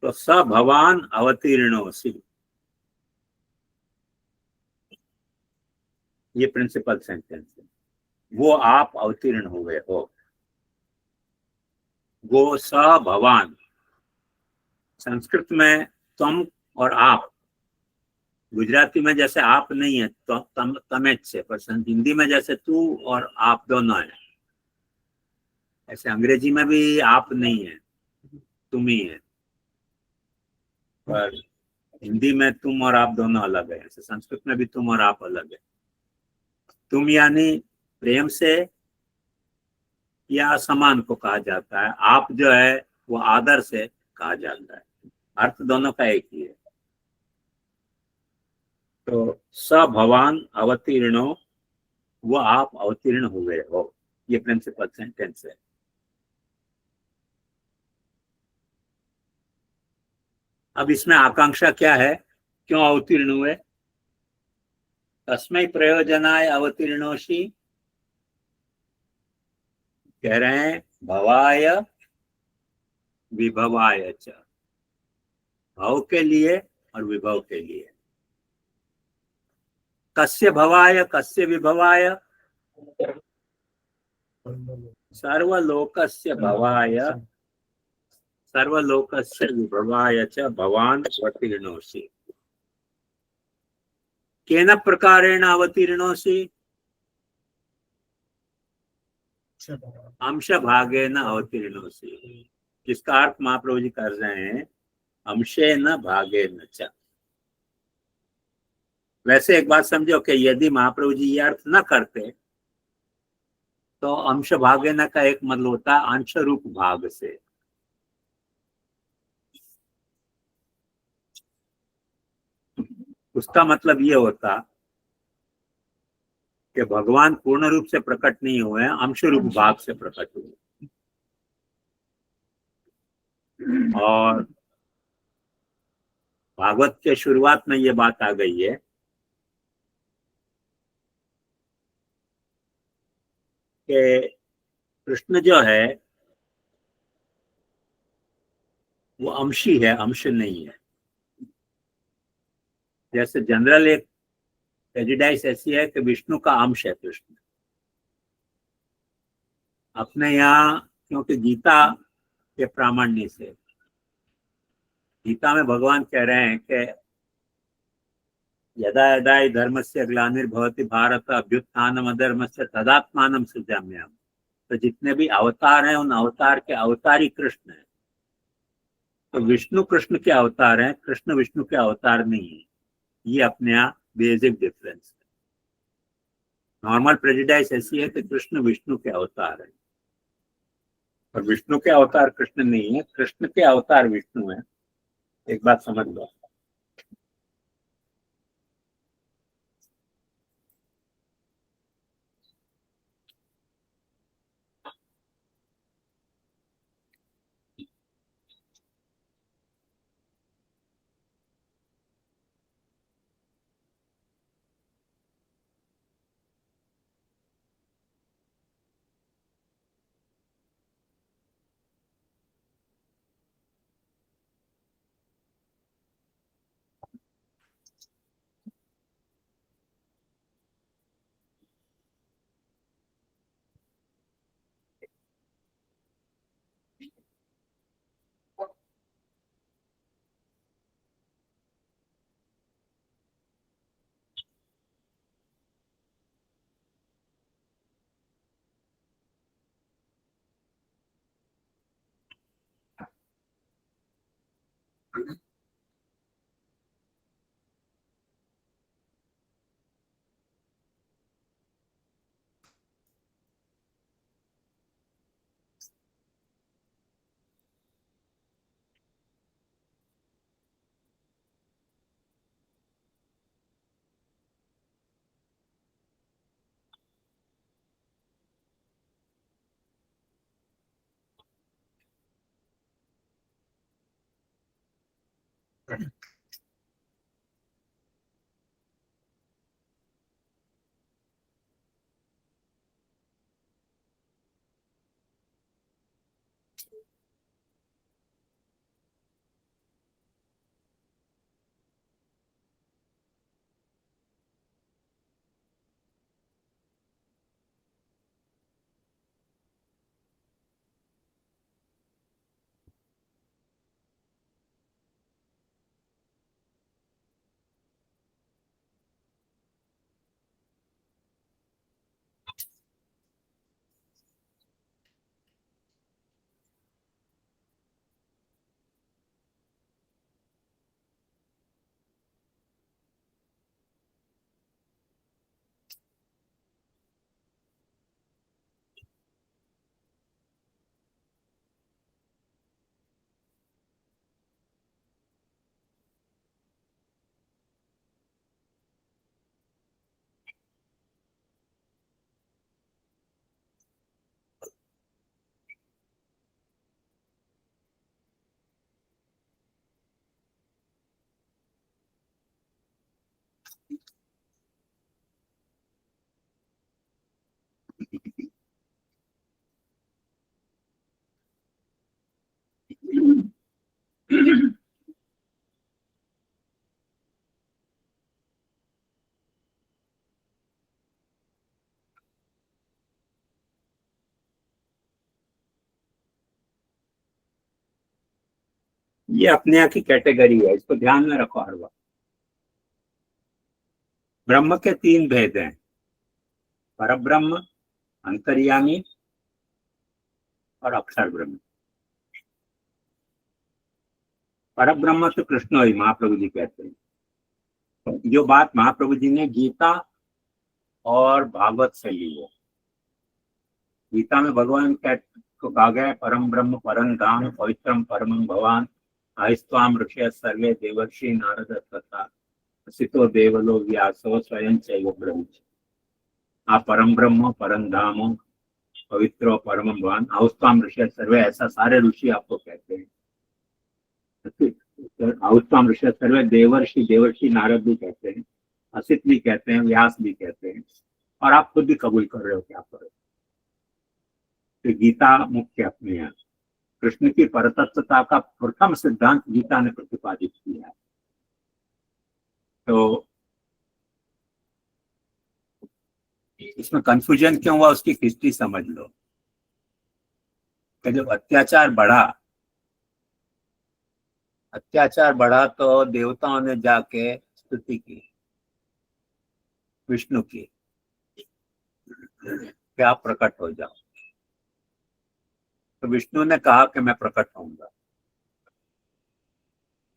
तो स भवान अवतीर्णोसि, ये प्रिंसिपल सेंटेंस है। वो आप अवतीर्ण हुए हो। वो स भवान, संस्कृत में तुम और आप, गुजराती में जैसे आप नहीं है तो तमेच से, पर हिंदी में जैसे तू और आप दोनों है, ऐसे अंग्रेजी में भी आप नहीं है, तुम ही है। पर हिंदी में तुम और आप दोनों अलग है, ऐसे संस्कृत में भी तुम और आप अलग है। तुम यानी प्रेम से या समान को कहा जाता है, आप जो है वो आदर से कहा जाता है, अर्थ दोनों का एक ही है। तो स भवान अवतीर्णो, वो आप अवतीर्ण हुए हो, ये प्रिंसिपल सेंटेंस है। अब इसमें आकांक्षा क्या है, क्यों अवतीर्ण हुए? तस्मै प्रयोजनाय अवतीर्णोषि, कह रहे हैं भवाय विभवाय च, भाव के लिए और विभव के लिए। कस्य भवाय कस्य विभवाय? सर्वलोकस्य भवाय सर्वलोकस्य विभवाय च भवान अवतीर्णोषि। केन प्रकारेण अवतीर्णोषि? अंश भागेन अवतीर्णोषि, जिसका अर्थ महाप्रभु जी कर रहे हैं अंशेन भागेन च। वैसे एक बात समझो कि यदि महाप्रभु जी ये अर्थ न करते तो अंश भागेन का एक मतलब होता है अंश रूप भाग से। उसका मतलब ये होता कि भगवान पूर्ण रूप से प्रकट नहीं हुए, अंश रूप भाग से प्रकट हुए। और भागवत के शुरुआत में ये बात आ गई है कि कृष्ण जो है वो अंशी है, अंश नहीं है। जैसे जनरल एक प्रेजुडाइस ऐसी है कि विष्णु का अंश है कृष्ण, अपने यहाँ क्योंकि गीता के प्रामाण्य से, गीता में भगवान कह रहे हैं कि यदा यदा हि धर्मस्य ग्लानिर्भवति भारत अभ्युत्थानम् अधर्मस्य तदात्मानं सृजाम्यहम्। तो जितने भी अवतार हैं उन अवतार के अवतारी कृष्ण हैं। तो विष्णु कृष्ण के अवतार हैं, कृष्ण विष्णु के अवतार नहीं है। ये अपने यहाँ बेसिक डिफरेंस है। नॉर्मल प्रेजुडाइज ऐसी है कि कृष्ण विष्णु के अवतार है और विष्णु के अवतार कृष्ण नहीं है, कृष्ण के अवतार विष्णु है। एक बात समझ लो। ये अपने यहाँ की कैटेगरी है, इसको ध्यान में रखो हर वक्त। ब्रह्म के तीन भेद हैं, परब्रह्म, अंतर्यामी और अक्षर ब्रह्म। परब्रह्म तो कृष्ण ही महाप्रभु जी कहते हैं। जो बात महाप्रभु जी ने गीता और भागवत से ली है। गीता में भगवान को कहा गया परम ब्रह्म परम धाम पवित्रम परमं भवान आयस्वाम ऋषय सर्वे देवर्षि नारद तथा सितो देवलो व्यासो स्वयं चैव ब्रह्म। आप परम ब्रह्म परम धाम पवित्र परम भगवान आउस्वाम ऋषि सर्वे, ऐसा सारे ऋषि आपको कहते हैं। आउस्वाम ऋषि सर्वे देवर्षि, देवर्षि नारद भी कहते हैं, असित भी कहते हैं, व्यास भी कहते हैं, और आप खुद भी कबूल कर रहे हो कि आप कर रहे हो। तो गीता मुख्य अपने यहाँ कृष्ण की परतत्वता का प्रथम सिद्धांत गीता ने प्रतिपादित किया है। तो इसमें कंफ्यूजन क्यों हुआ उसकी हिस्ट्री समझ लो। कि जब अत्याचार बढ़ा तो देवताओं ने जाके स्तुति की विष्णु की कि आप प्रकट हो जाओ। तो विष्णु ने कहा कि मैं प्रकट होऊंगा।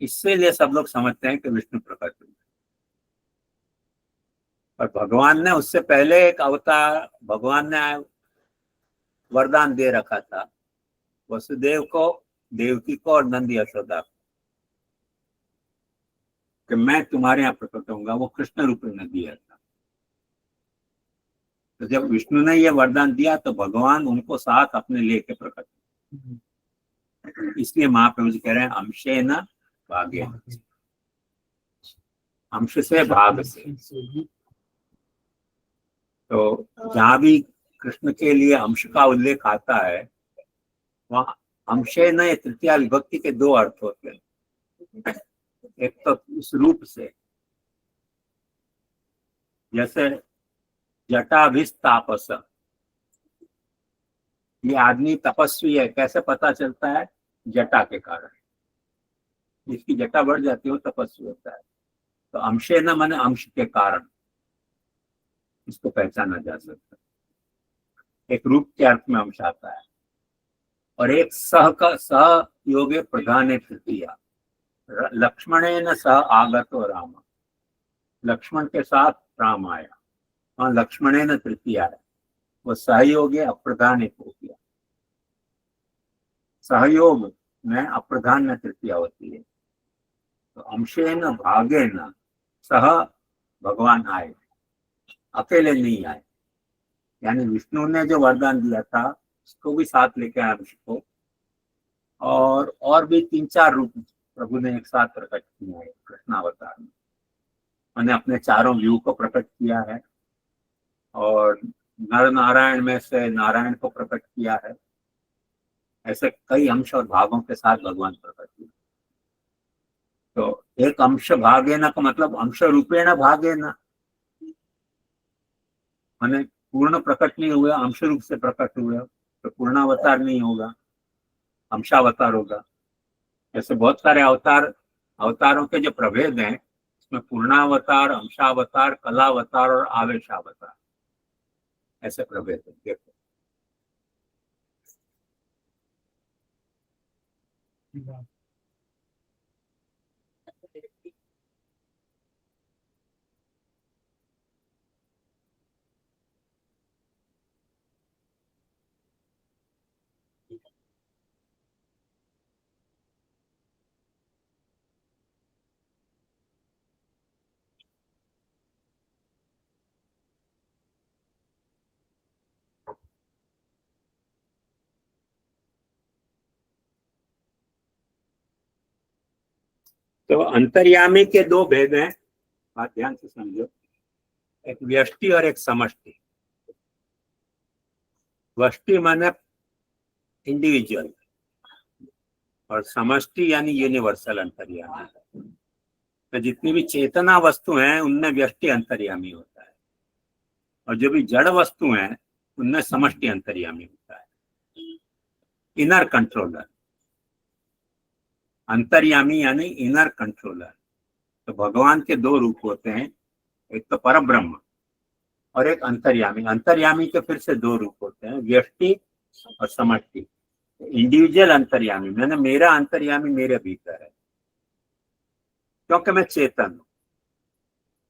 इसीलिए सब लोग समझते हैं कि विष्णु प्रकट हुए। और भगवान ने उससे पहले एक अवतार, भगवान ने वरदान दे रखा था वसुदेव को, देवकी को और नंद यशोदा को कि मैं तुम्हारे यहाँ प्रकट होऊंगा। वो कृष्ण रूप में दिया था। तो जब विष्णु ने ये वरदान दिया तो भगवान उनको साथ अपने लेके प्रकट हुए। इसलिए महाप्रभु जी कह रहे हैं अंशे न भाग्य, अंश से भाग से। तो जहां भी कृष्ण के लिए अंश का उल्लेख आता है वहां अंशे न तृतीया विभक्ति के दो अर्थ होते हैं। एक तो उस रूप से, जैसे जटाभिस्तापस, ये आदमी तपस्वी है, कैसे पता चलता है? जटा के कारण। जिसकी जटा बढ़ जाती है वो तपस्वी होता है। तो अंशे न माने अंश के कारण इसको पहचाना जा सकता है। एक रूप के अर्थ में अंश आता है और एक सहयोगे प्रधान तृतीया, लक्ष्मणेन सह आगतो राम, लक्ष्मण के साथ राम आया, वहां लक्ष्मणेन तृतीया है, वो सहयोग अप्रधान तृतीया। सहयोग में अप्रधान में तृतीया होती है। तो अंशेन भागेन सह भगवान आए, अकेले नहीं आए। यानी विष्णु ने जो वरदान दिया था उसको भी साथ लेके आए अंश को, और भी 3-4 रूप प्रभु ने एक साथ प्रकट किया है कृष्णावतार में। मैंने अपने चारों व्यू को प्रकट किया है और नर नारायण में से नारायण को प्रकट किया है। ऐसे कई अंश और भागों के साथ भगवान प्रकट हुए। तो एक अंश भागेन का मतलब अंश रूपेण भागेन, माने पूर्ण प्रकट नहीं हुए, अंश रूप से प्रकट हुए तो पूर्णावतार नहीं होगा, अंशावतार होगा। जैसे बहुत सारे अवतारों के जो प्रभेद हैं उसमें पूर्णावतार, अंशावतार, कलावतार और आवेशावतार, ऐसे प्रभेद हैं। देखो तो अंतर्यामी के 2 भेद हैं, बात ध्यान से समझो। एक व्यष्टि और एक समष्टि। व्यष्टि माने इंडिविजुअल और समष्टि यानी यूनिवर्सल अंतर्यामी। तो जितनी भी चेतना वस्तु हैं उनमें व्यष्टि अंतर्यामी होता है और जो भी जड़ वस्तु हैं उनमें समष्टि अंतर्यामी होता है, इनर कंट्रोलर। अंतर्यामी यानी इनर कंट्रोलर। तो भगवान के 2 रूप होते हैं, एक तो परब्रह्म और एक अंतर्यामी। अंतर्यामी के फिर से 2 रूप होते हैं, व्यष्टि और समष्टि। इंडिविजुअल अंतर्यामी मैंने मेरा अंतर्यामी मेरे भीतर है क्योंकि मैं चेतन हूं,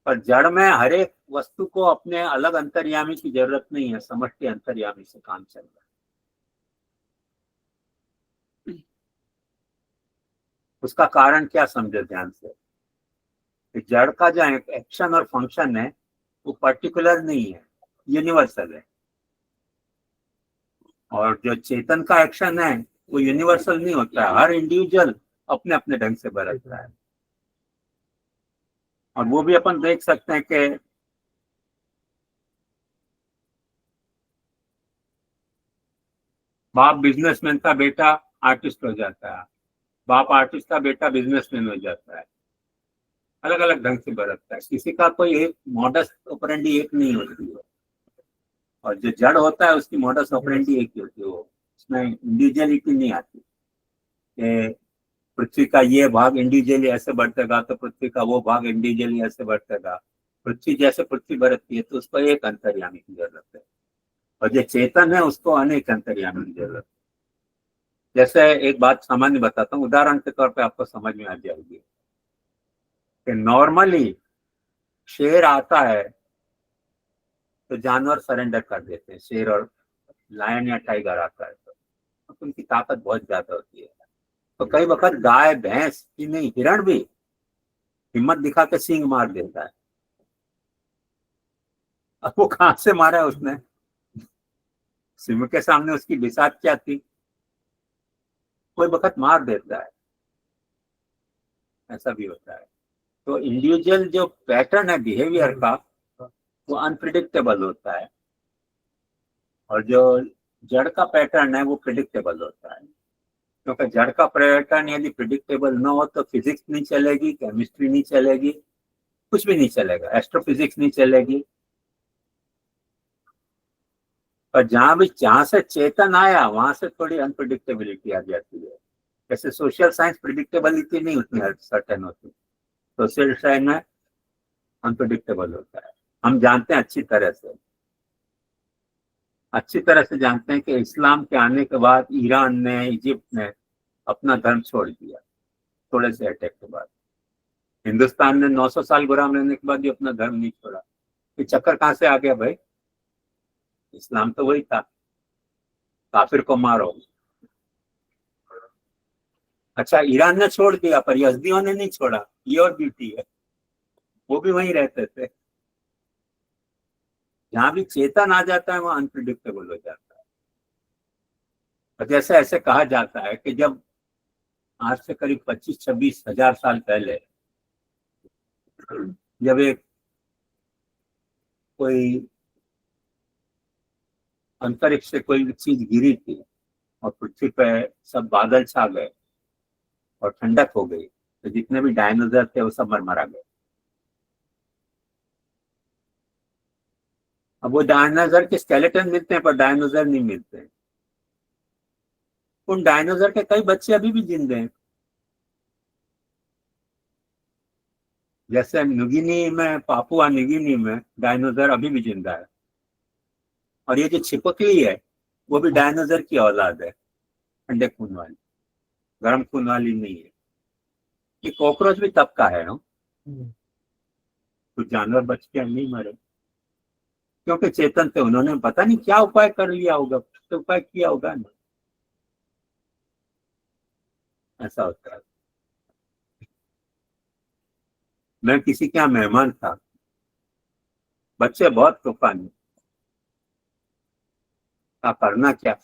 पर जड़ में हर एक वस्तु को अपने अलग अंतर्यामी की जरूरत नहीं है, समष्टि अंतर्यामी से काम चल रहा है। उसका कारण क्या समझो ध्यान से। जड़ का जो एक्शन और फंक्शन है वो पर्टिकुलर नहीं है, यूनिवर्सल है। और जो चेतन का एक्शन है वो यूनिवर्सल नहीं होता है, हर इंडिविजुअल अपने अपने ढंग से बरतता है। और वो भी अपन देख सकते हैं कि बाप बिजनेसमैन का बेटा आर्टिस्ट हो जाता है, बाप आर्टिस्ट का बेटा बिजनेसमैन हो जाता है, अलग अलग ढंग से बरतता है। किसी का कोई एक मॉडस ऑपरेंडी एक नहीं होती है और जो जड़ होता है उसकी मॉडस ऑपरेंडी एक ही होती है, वो इसमें इंडिविजुअलिटी नहीं आती कि पृथ्वी का ये भाग इंडिविजुअली ऐसे बढ़तेगा तो पृथ्वी का वो भाग इंडिविजुअली ऐसे बढ़तेगा। पृथ्वी जैसे पृथ्वी बढ़ती है तो उसको एक अंतर्यामी की जरूरत है, और जो चेतन है उसको अनेक अंतर्यामी की जरूरत है। जैसे एक बात सामान्य बताता हूँ, उदाहरण के तौर पे आपको समझ में आ जाएगी कि नॉर्मली शेर आता है तो जानवर सरेंडर कर देते हैं। शेर और लायन या टाइगर आता है तो उनकी ताकत बहुत ज्यादा होती है। तो कई वक्त गाय भैंस की नहीं, हिरण भी हिम्मत दिखा के सींग मार देता है। अब वो कहां से मारा है उसने? सिंह के सामने उसकी बिसात क्या थी? कोई वक्त मार देता है, ऐसा भी होता है। तो इंडिविजुअल जो पैटर्न है बिहेवियर का वो अनप्रिडिक्टेबल होता है, और जो जड़ का पैटर्न है वो प्रिडिक्टेबल होता है। क्योंकि जड़ का पैटर्न यदि प्रिडिक्टेबल ना हो तो फिजिक्स नहीं चलेगी, केमिस्ट्री नहीं चलेगी, कुछ भी नहीं चलेगा, एस्ट्रोफिजिक्स नहीं चलेगी। और जहां से चेतन आया वहां से थोड़ी अनप्रिडिक्टेबिलिटी आ जाती है। जैसे सोशल साइंस प्रिडिक्टेबिलिटी नहीं उतनी सर्टेन होती, सोशल साइंस में अनप्रिडिक्टेबल होता है। हम जानते हैं अच्छी तरह से जानते हैं कि इस्लाम के आने के बाद ईरान ने, इजिप्ट ने अपना धर्म छोड़ दिया थोड़े से अटैक के बाद। हिंदुस्तान ने 900 साल गुलाम रहने के बाद भी अपना धर्म नहीं छोड़ा। ये चक्कर कहां से आ गया भाई? इस्लाम तो वही था, काफिर को मारो। अच्छा, ईरान ने छोड़ दिया पर यज़दियों ने नहीं छोड़ा, ये और ब्यूटी है, वो भी वहीं रहते थे। जहां भी चेतन आ जाता है वहां अनप्रिडिक्टेबल हो जाता है। और जैसे ऐसे कहा जाता है कि जब आज से करीब 25-26 हजार साल पहले जब एक कोई अंतरिक्ष से कोई चीज गिरी थी और पृथ्वी पे सब बादल छा गए और ठंडक हो गई, तो जितने भी डायनासोर थे वो सब मर गए। अब वो डायनासोर के स्केलेटन मिलते हैं पर डायनासोर नहीं मिलते हैं। उन डायनासोर के कई बच्चे अभी भी जिंदा हैं। जैसे न्यूगिनी में, पापुआ न्यूगिनी में डायनासोर अभी भी जिंदा है। और ये जो छिपकली है वो भी डायनासोर की औलाद है, ठंडे खून वाली, गर्म खून वाली नहीं है। ये कॉकरोच भी तब का है ना, कुछ जानवर बच के नहीं मरे क्योंकि चेतन थे। उन्होंने पता नहीं क्या उपाय कर लिया होगा, तो उपाय किया होगा ना, ऐसा होता है। मैं किसी के यहाँ मेहमान था, बच्चे बहुत तूफानी, का करना क्या?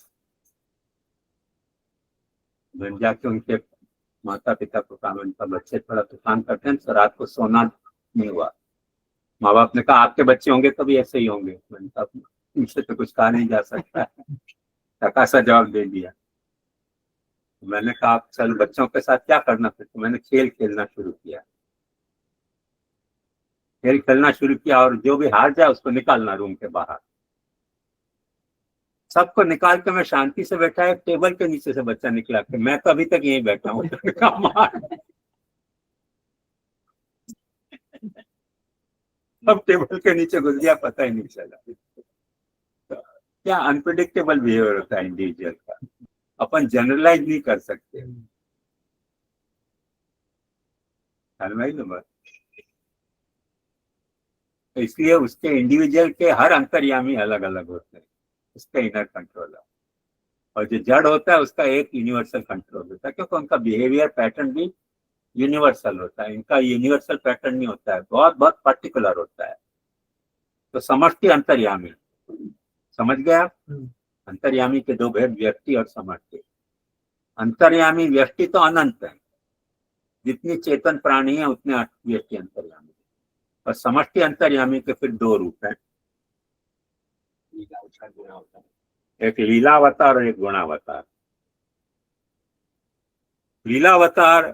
मैं जाके उनके माता पिता को कहा, उनका बच्चे थोड़ा तूफान करते हैं तो रात को सोना नहीं हुआ। माँ बाप ने कहा आपके बच्चे होंगे तो भी ऐसे ही होंगे। मैंने कहा इनसे तो कुछ कहा नहीं जा सकता, टका सा जवाब दे दिया। मैंने कहा आप चल बच्चों के साथ क्या करना फिर? तो मैंने खेल खेलना शुरू किया, और जो भी हार जाए उसको निकालना रूम के बाहर। सबको निकाल के मैं शांति से बैठा, एक टेबल के नीचे से बच्चा निकला के, मैं तो अभी तक यहीं बैठा हूँ। अब टेबल के नीचे घुस गया, पता ही नहीं चला। तो क्या अनप्रिडिक्टेबल बिहेवियर होता है इंडिविजुअल का, अपन जनरलाइज नहीं कर सकते। तो इसलिए उसके इंडिविजुअल के हर अंतर्यामी अलग अलग होते हैं, उसका इनर कंट्रोलर। और जो जड़ होता है उसका एक यूनिवर्सल कंट्रोल होता है, क्योंकि उनका बिहेवियर पैटर्न भी यूनिवर्सल होता है। इनका यूनिवर्सल पैटर्न नहीं होता है, बहुत बहुत पर्टिकुलर होता है। तो समष्टि अंतर्यामी, समझ गए आप? अंतर्यामी के दो भेद, व्यक्ति और समष्टि। अंतर्यामी व्यक्ति तो अनंत है, जितनी चेतन प्राणी है उतने व्यक्ति अंतर्यामी। और समष्टि अंतर्यामी के फिर दो रूप हैं, एक लीलावतार और एक गुणावतार। लीलावतार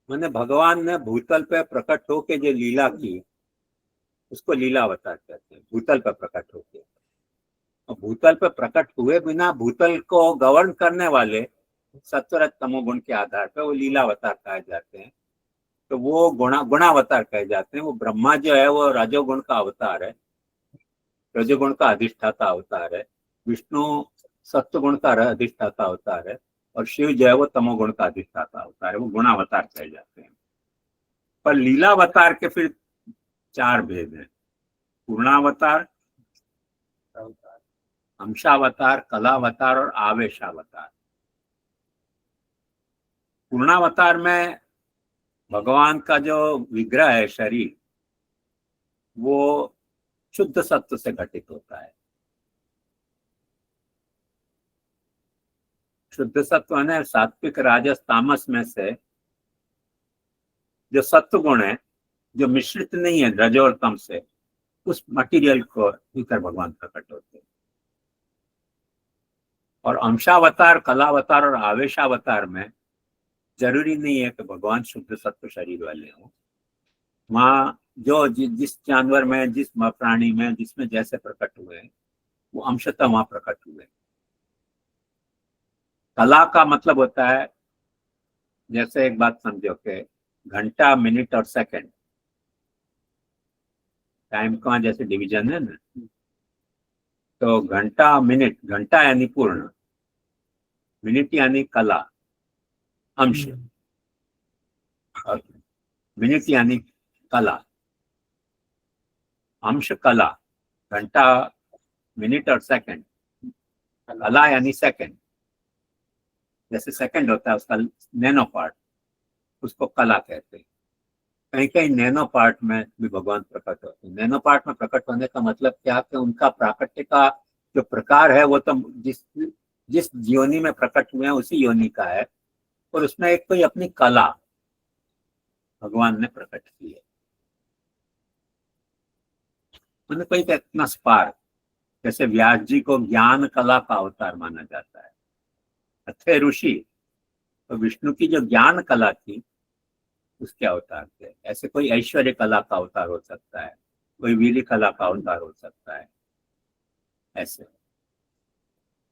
माने भगवान ने भूतल पे प्रकट होके जो लीला की उसको लीलावतार कहते हैं, भूतल पर प्रकट होके। और भूतल पे प्रकट हुए बिना भूतल को गवर्न करने वाले सत्व तमोगुण के आधार पर वो लीलावतार कहे जाते हैं। तो वो गुणावतार कहे जाते हैं। वो ब्रह्मा जो है वो रजोगुण का अवतार है, रजोगुण का अधिष्ठाता अवतार है। विष्णु सत्वगुण का अधिष्ठाता अवतार है और शिव जो है वो तमोगुण का अधिष्ठाता अवतार है। वो गुणावतार कहे जाते हैं। पर लीलावतार के फिर 4 भेद हैं। पूर्णावतार, अंशावतार, कलावतार और आवेशावतार। पूर्णावतार में भगवान का जो विग्रह है, शरीर, वो शुद्ध सत्व से घटित होता है। शुद्ध सत्व है सात्विक राजस तामस में से जो सत्व गुण है, जो मिश्रित नहीं है रज और तम से, उस मटेरियल को भीतर भगवान प्रकट होते हैं। और अंशावतार, कलावतार और आवेशावतार में जरूरी नहीं है कि भगवान शुद्ध सत्व शरीर वाले हों। वहाँ जो जिस जानवर में, जिस प्राणी में, जिसमें जैसे प्रकट हुए वो अंशतः वहां प्रकट हुए। कला का मतलब होता है, जैसे एक बात समझो कि घंटा, मिनट और सेकंड, टाइम का जैसे डिवीजन है ना, तो घंटा, मिनट, घंटा यानी पूर्ण, मिनट यानी कला अंश, और मिनट यानी कला अंश कला। घंटा, मिनट और सेकंड, कला यानी सेकंड। जैसे सेकंड होता है उसका नैनो पार्ट, उसको कला कहते हैं। कहीं कहीं नैनो पार्ट में भी भगवान प्रकट होते हैं। नैनो पार्ट में प्रकट होने का मतलब क्या कि उनका प्राकट्य का जो प्रकार है वो तो जिस योनि में प्रकट हुए हैं उसी योनि का है, और उसमें एक कोई अपनी कला भगवान ने प्रकट की है। मैंने कोई इतना स्पार्क, जैसे व्यास जी को ज्ञान कला का अवतार माना जाता है। अथे ऋषि तो विष्णु की जो ज्ञान कला थी उसके अवतार थे। ऐसे कोई ऐश्वर्य कला का अवतार हो सकता है, कोई वीर कला का अवतार हो सकता है, ऐसे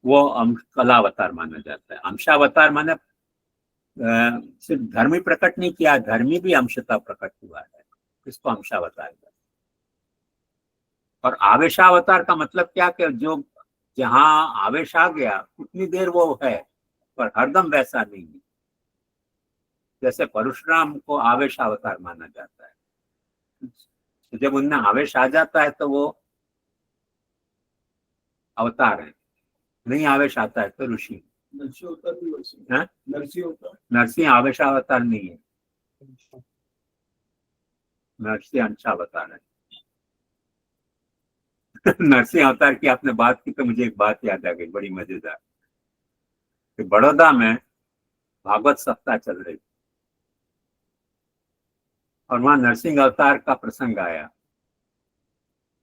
वो कलावतार माना जाता है। अंशावतार माने सिर्फ धर्मी प्रकट नहीं किया, धर्मी भी अंशता प्रकट हुआ है, इसको अंशावतार है। और आवेशावतार का मतलब क्या कि जो जहां आवेश आ गया उतनी देर वो है, पर हरदम वैसा नहीं है। जैसे परशुराम को आवेशावतार माना जाता है, जब उनमें आवेश आ जाता है तो वो अवतार है, नहीं आवेश आता है तो ऋषि। नरसिंह आवेशावतार नहीं है, नरसिंह अंशावतार है। नरसिंह अवतार की आपने बात की तो मुझे एक बात याद आ गई बड़ी मजेदार, कि बड़ौदा में भागवत सप्ताह चल रही और वहां नरसिंह अवतार का प्रसंग आया।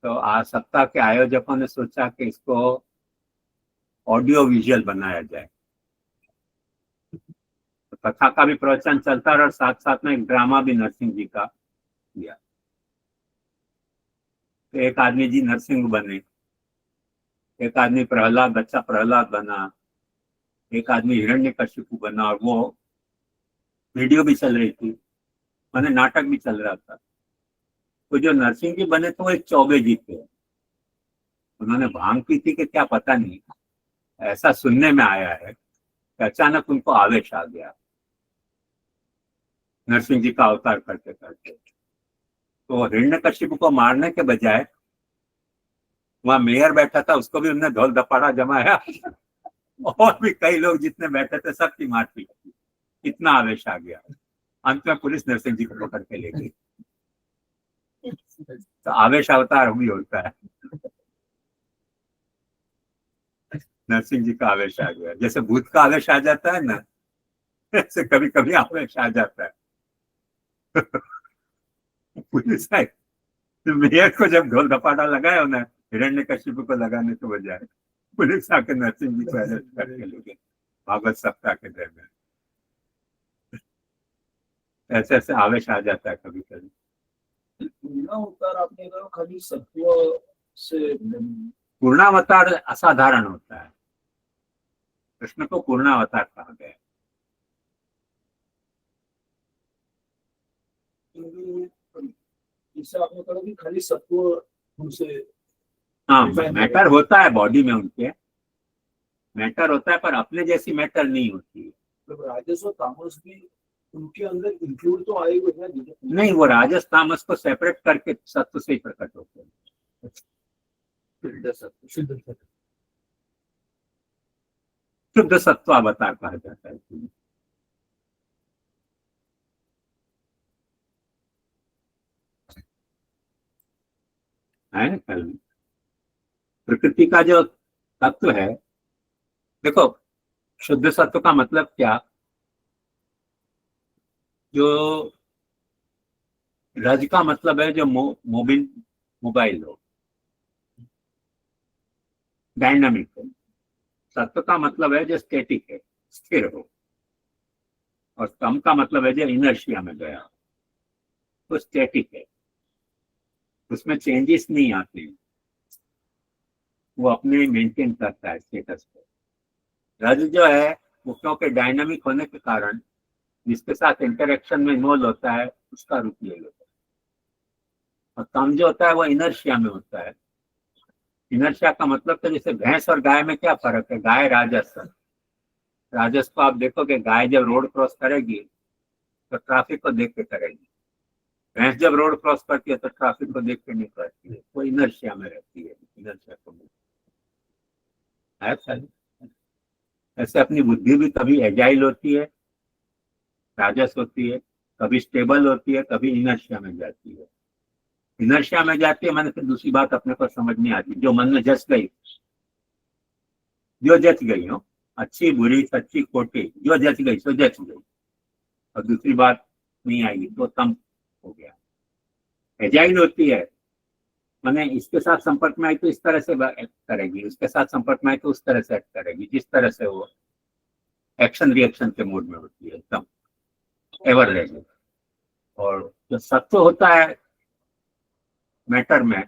तो आज सप्ताह के आयोजकों ने सोचा कि इसको ऑडियो विजुअल बनाया जाए। तो कथा का भी प्रवचन चलता रहा और साथ साथ में एक ड्रामा भी नरसिंह जी का किया। तो एक आदमी जी नरसिंह बने, एक आदमी प्रहलाद, बच्चा प्रहलाद बना, एक आदमी हिरण्यकशिपु बना, और वो वीडियो भी चल रही थी, मैंने नाटक भी चल रहा था। तो जो नरसिंह जी बने तो वो एक चौबे जी थे। उन्होंने भांग पी थी कि क्या पता नहीं, ऐसा सुनने में आया है कि अचानक उनको आवेश आ गया नरसिंह जी का अवतार करते करते। तो हिरण्यकशिपु को मारने के बजाय वहां मेयर बैठा था, उसको भी उन्होंने ढोल दपाड़ा जमाया और भी कई लोग जितने बैठे थे सबकी मार पी। इतना आवेश आ गया, अंत में पुलिस नरसिंह जी को पकड़ के ले गई। तो आवेश अवतार भी होता है। नरसिंह जी का आवेश आ गया, जैसे भूत का आवेश आ जाता है ना, ऐसे कभी कभी आवेश आ जाता है। पुलिस आई, तो मेयर को जब ढोल धपाटा लगाया ना हिरण्यकशिपु को लगाने के बजाय, पुलिस आकर नरसिंह जी को अरेस्ट करके ले गए भागवत सप्ताह के दरमियान। ऐसे ऐसे आवेश आ जाता है कभी कभी। उत्तर आपने कहा खाली सत्व से पूर्णावतार असाधारण होता है, कृष्ण को पूर्णावतार कहा गया है। जिससे आपने कहा कि खाली सत्व उनसे हाँ, मैटर होता है बॉडी में, उनके मैटर होता है, पर अपने जैसी मैटर नहीं होती है। तो राजस और तामस भी उनके अंदर इंक्लूड तो आए हुए हैं। नहीं, वो राजस तामस को सेपरेट करके सत्व से ही प्रकट होते हैं। शुद्ध सत्व, शुद्ध सत्व, शुद्ध सत्व अवतार कहा जाता है। है ना, प्रकृति का जो तत्व है, देखो शुद्ध सत्व का मतलब क्या, जो रज का मतलब है जो मोबाइल हो, डायनामिक हो। सत्व का मतलब है जो स्टैटिक है, स्थिर हो। और तम का मतलब है जो इनर्शिया में गया, तो स्टैटिक है, उसमें चेंजेस नहीं आते, वो अपने मेंटेन करता है स्टेटस को। रज जो है वो क्योंकि डायनामिक होने के कारण जिसके साथ इंटरेक्शन में इन्वॉल्व होता है उसका रूप ले लेता है। और तम जो होता है वो इनर्शिया में होता है। इनर्शिया का मतलब तो जैसे भैंस और गाय में क्या फर्क है, गाय राजस है। राजस को आप देखोगे, गाय जब रोड क्रॉस करेगी तो ट्रैफिक को देख के करेगी, भैंस जब रोड क्रॉस करती है तो ट्रैफिक को देख के नहीं करती है, वो इनर्शिया में रहती है। इनर्शिया को ऐसे अपनी बुद्धि भी कभी एजाइल होती है, राजस होती है, कभी स्टेबल होती है, कभी इनर्शिया में जाती है। इनर्शिया में जाती है मैंने, फिर दूसरी बात अपने को समझ नहीं आती, जो मन में जच गई, जो जच गई हो, अच्छी बुरी सच्ची खोटी, जो जच गई सो जच गई, और दूसरी बात नहीं आएगी तो तम हो गया। एजाइल होती है मैंने, इसके साथ संपर्क में आई तो इस तरह से एक्ट करेगी, उसके साथ संपर्क में आई तो उस तरह से एक्ट करेगी, जिस तरह से वो एक्शन रिएक्शन के मोड में होती है, एकदम एवर रेडी। और जो सत्व होता है मैटर में,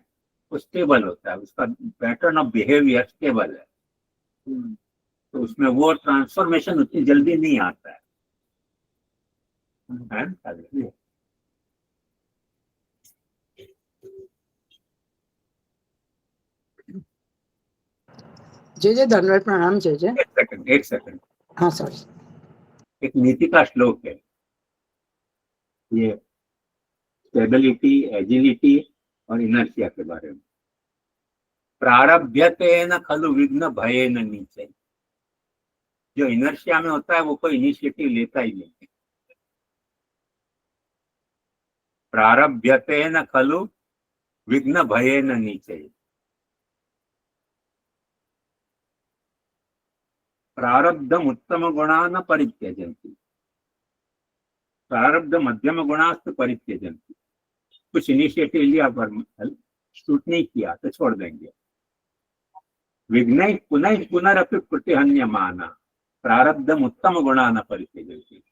वो स्टेबल होता है, उसका पैटर्न ऑफ बिहेवियर स्टेबल है, तो उसमें वो ट्रांसफॉर्मेशन उतनी जल्दी नहीं आता है। जे धन्यवाद, प्रणाम जे। एक सेकंड। हाँ सर। एक नीति का श्लोक है, ये स्टेबिलिटी, एजिलिटी और इनर्शिया के बारे में। प्रारभ्यतेन खलु विघ्न भयेन नीचे। जो इनर्शिया में होता है वो कोई इनिशिएटिव लेता ही नहीं। प्रारभ्यतेन खलु विघ्न भयेन नीचे। प्रारब्धम उत्तम गुणान परित्यजन्ति, प्रारब्ध मध्यम गुणास्तु परित्यजन्ति। कुछ इनिशिएटिव लिया पर शूट नहीं किया तो छोड़ देंगे। विघ्न पुनः पुनरपि प्रतिहन्यमाना प्रारब्धम उत्तम गुणान परित्यजन्ति।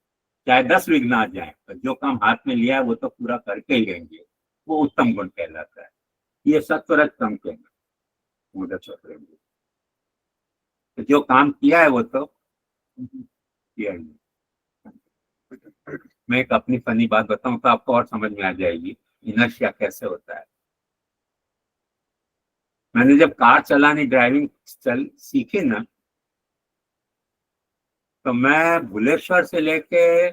चाहे 10 विघ्न आ जाए, तो जो काम हाथ में लिया है वो तो पूरा करके ही रहेंगे, वो उत्तम गुण कहलाता है। ये सत्वरज तम कहना। तो जो काम किया है वो तो किया ही। मैं एक अपनी फनी बात बताऊं तो आपको और समझ में आ जाएगी इनर्शिया कैसे होता है। मैंने जब कार चलानी, ड्राइविंग सीखी ना, तो मैं भुलेश्वर से लेके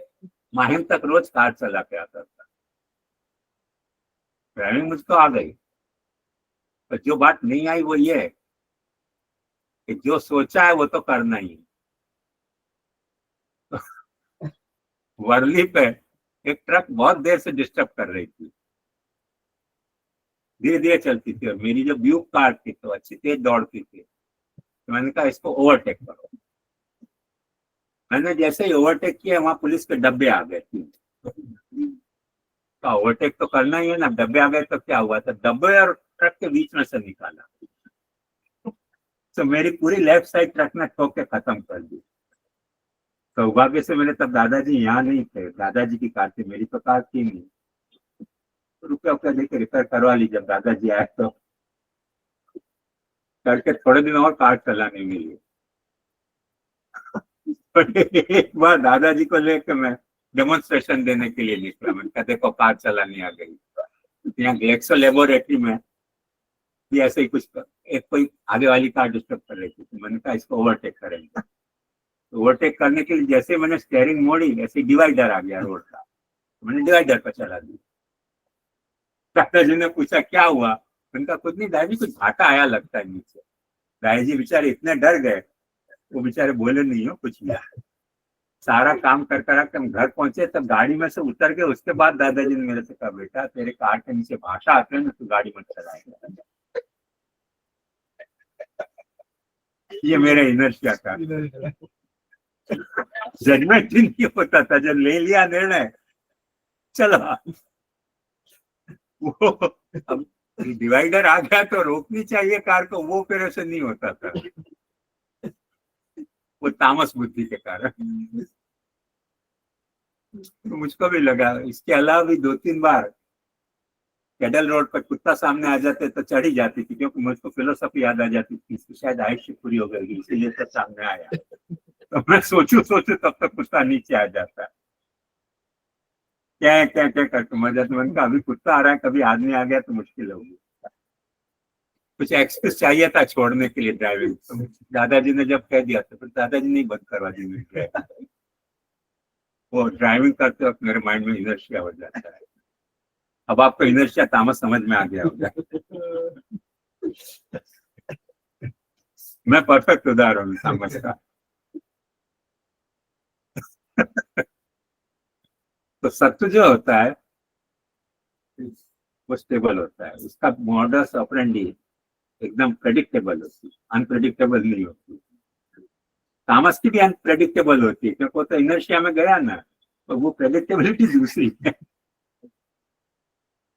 माहिम तक रोज कार चला के आता था। ड्राइविंग मुझको आ गई, पर जो बात नहीं आई वो ये है कि जो सोचा है वो तो करना ही। वर्ली पे एक ट्रक बहुत देर से डिस्टर्ब कर रही थी, धीरे धीरे चलती थी, और मेरी जो ब्यूक कार थी तो अच्छी तेज दौड़ती थी। तो मैंने कहा इसको ओवरटेक करो। मैंने जैसे ही ओवरटेक किया, वहां पुलिस के डब्बे आ गए थे। तो ओवरटेक तो करना ही है ना, डब्बे आ गए तो क्या हुआ था, डब्बे और ट्रक के बीच में से निकाला, तो मेरी पूरी लेफ्ट साइड ट्रक ने ठोक के खत्म कर दी। सौभाग्य से मेरे तब दादाजी यहाँ नहीं थे, दादाजी की कार थी, मेरी तो कार थी नहीं। तो रुपया देके रिपेयर करवा ली। जब दादाजी आए तो करके थोड़े दिन और कार चलाने मिली। एक बार दादाजी को लेकर मैं डेमोन्स्ट्रेशन देने के लिए निकला। मैंने कहा देखो कार चलानी आ गई। यहाँ ग्लेक्सो लेबोरेटरी में भी ऐसे ही कुछ एक कोई आगे वाली कार डिस्टर्ब कर रही थी, तो मैंने कहा इसको ओवरटेक करेंगे। तो ओवरटेक करने के लिए जैसे मैंने स्टेयरिंग मोड़ी, ऐसे डिवाइडर आ गया रोड का, तो मैंने डिवाइडर पर चला दी। दादाजी ने पूछा क्या हुआ? उनका कुछ नहीं दादाजी, कुछ घाटा आया लगता है नीचे। दादाजी बेचारे इतने डर गए, वो बेचारे बोले नहीं हो कुछ भी। सारा काम कर कर हम घर पहुंचे, तब गाड़ी में से उतर के उसके बाद दादाजी ने मेरे से कहा बेटा तेरे कार के नीचे भाषा आते हैं ना, तू गाड़ी मत चलाएगा। ये मेरे इनर्शिया का जजमेंट ही नहीं होता था। जब ले लिया निर्णय चला, वो अब डिवाइडर आ गया तो रोकनी चाहिए कार को, वो फिर ऐसे नहीं होता था, वो तामस बुद्धि के कारण। तो मुझको भी लगा। इसके अलावा भी 2-3 बार कैडल रोड पर कुत्ता सामने आ जाते तो चढ़ी जाती थी, क्योंकि मुझको फिलोसफी याद आ जाती थी, शायद आयुष्य पूरी हो गई इसीलिए तो सामने आया। तो मैं सोचू तब तक कुत्ता नीचे आ जाता है। क्या करके मजा। तो मैंने कहा अभी कुत्ता आ रहा है, कभी आदमी आ गया तो मुश्किल होगी। कुछ एक्सक्यूज चाहिए था छोड़ने के लिए ड्राइविंग। तो दादाजी ने जब कह दिया तो फिर दादाजी ने बंद करवा दी मेरी। वो ड्राइविंग करते वक्त मेरे माइंड में इनर्शिया हो जाता है। अब आपको इनर्शिया तामस समझ में आ गया होगा। मैं परफेक्ट उदाहरण हूँ तामस का। तो सत्य जो होता है वो स्टेबल होता है, उसका मॉडस ऑपरेंडी एकदम प्रेडिक्टेबल होती है, अनप्रेडिक्टेबल नहीं होती। तामस की भी अनप्रेडिक्टेबल होती है, क्योंकि वो तो इनर्शिया में गया ना, तो वो प्रेडिक्टेबिलिटी दूसरी है।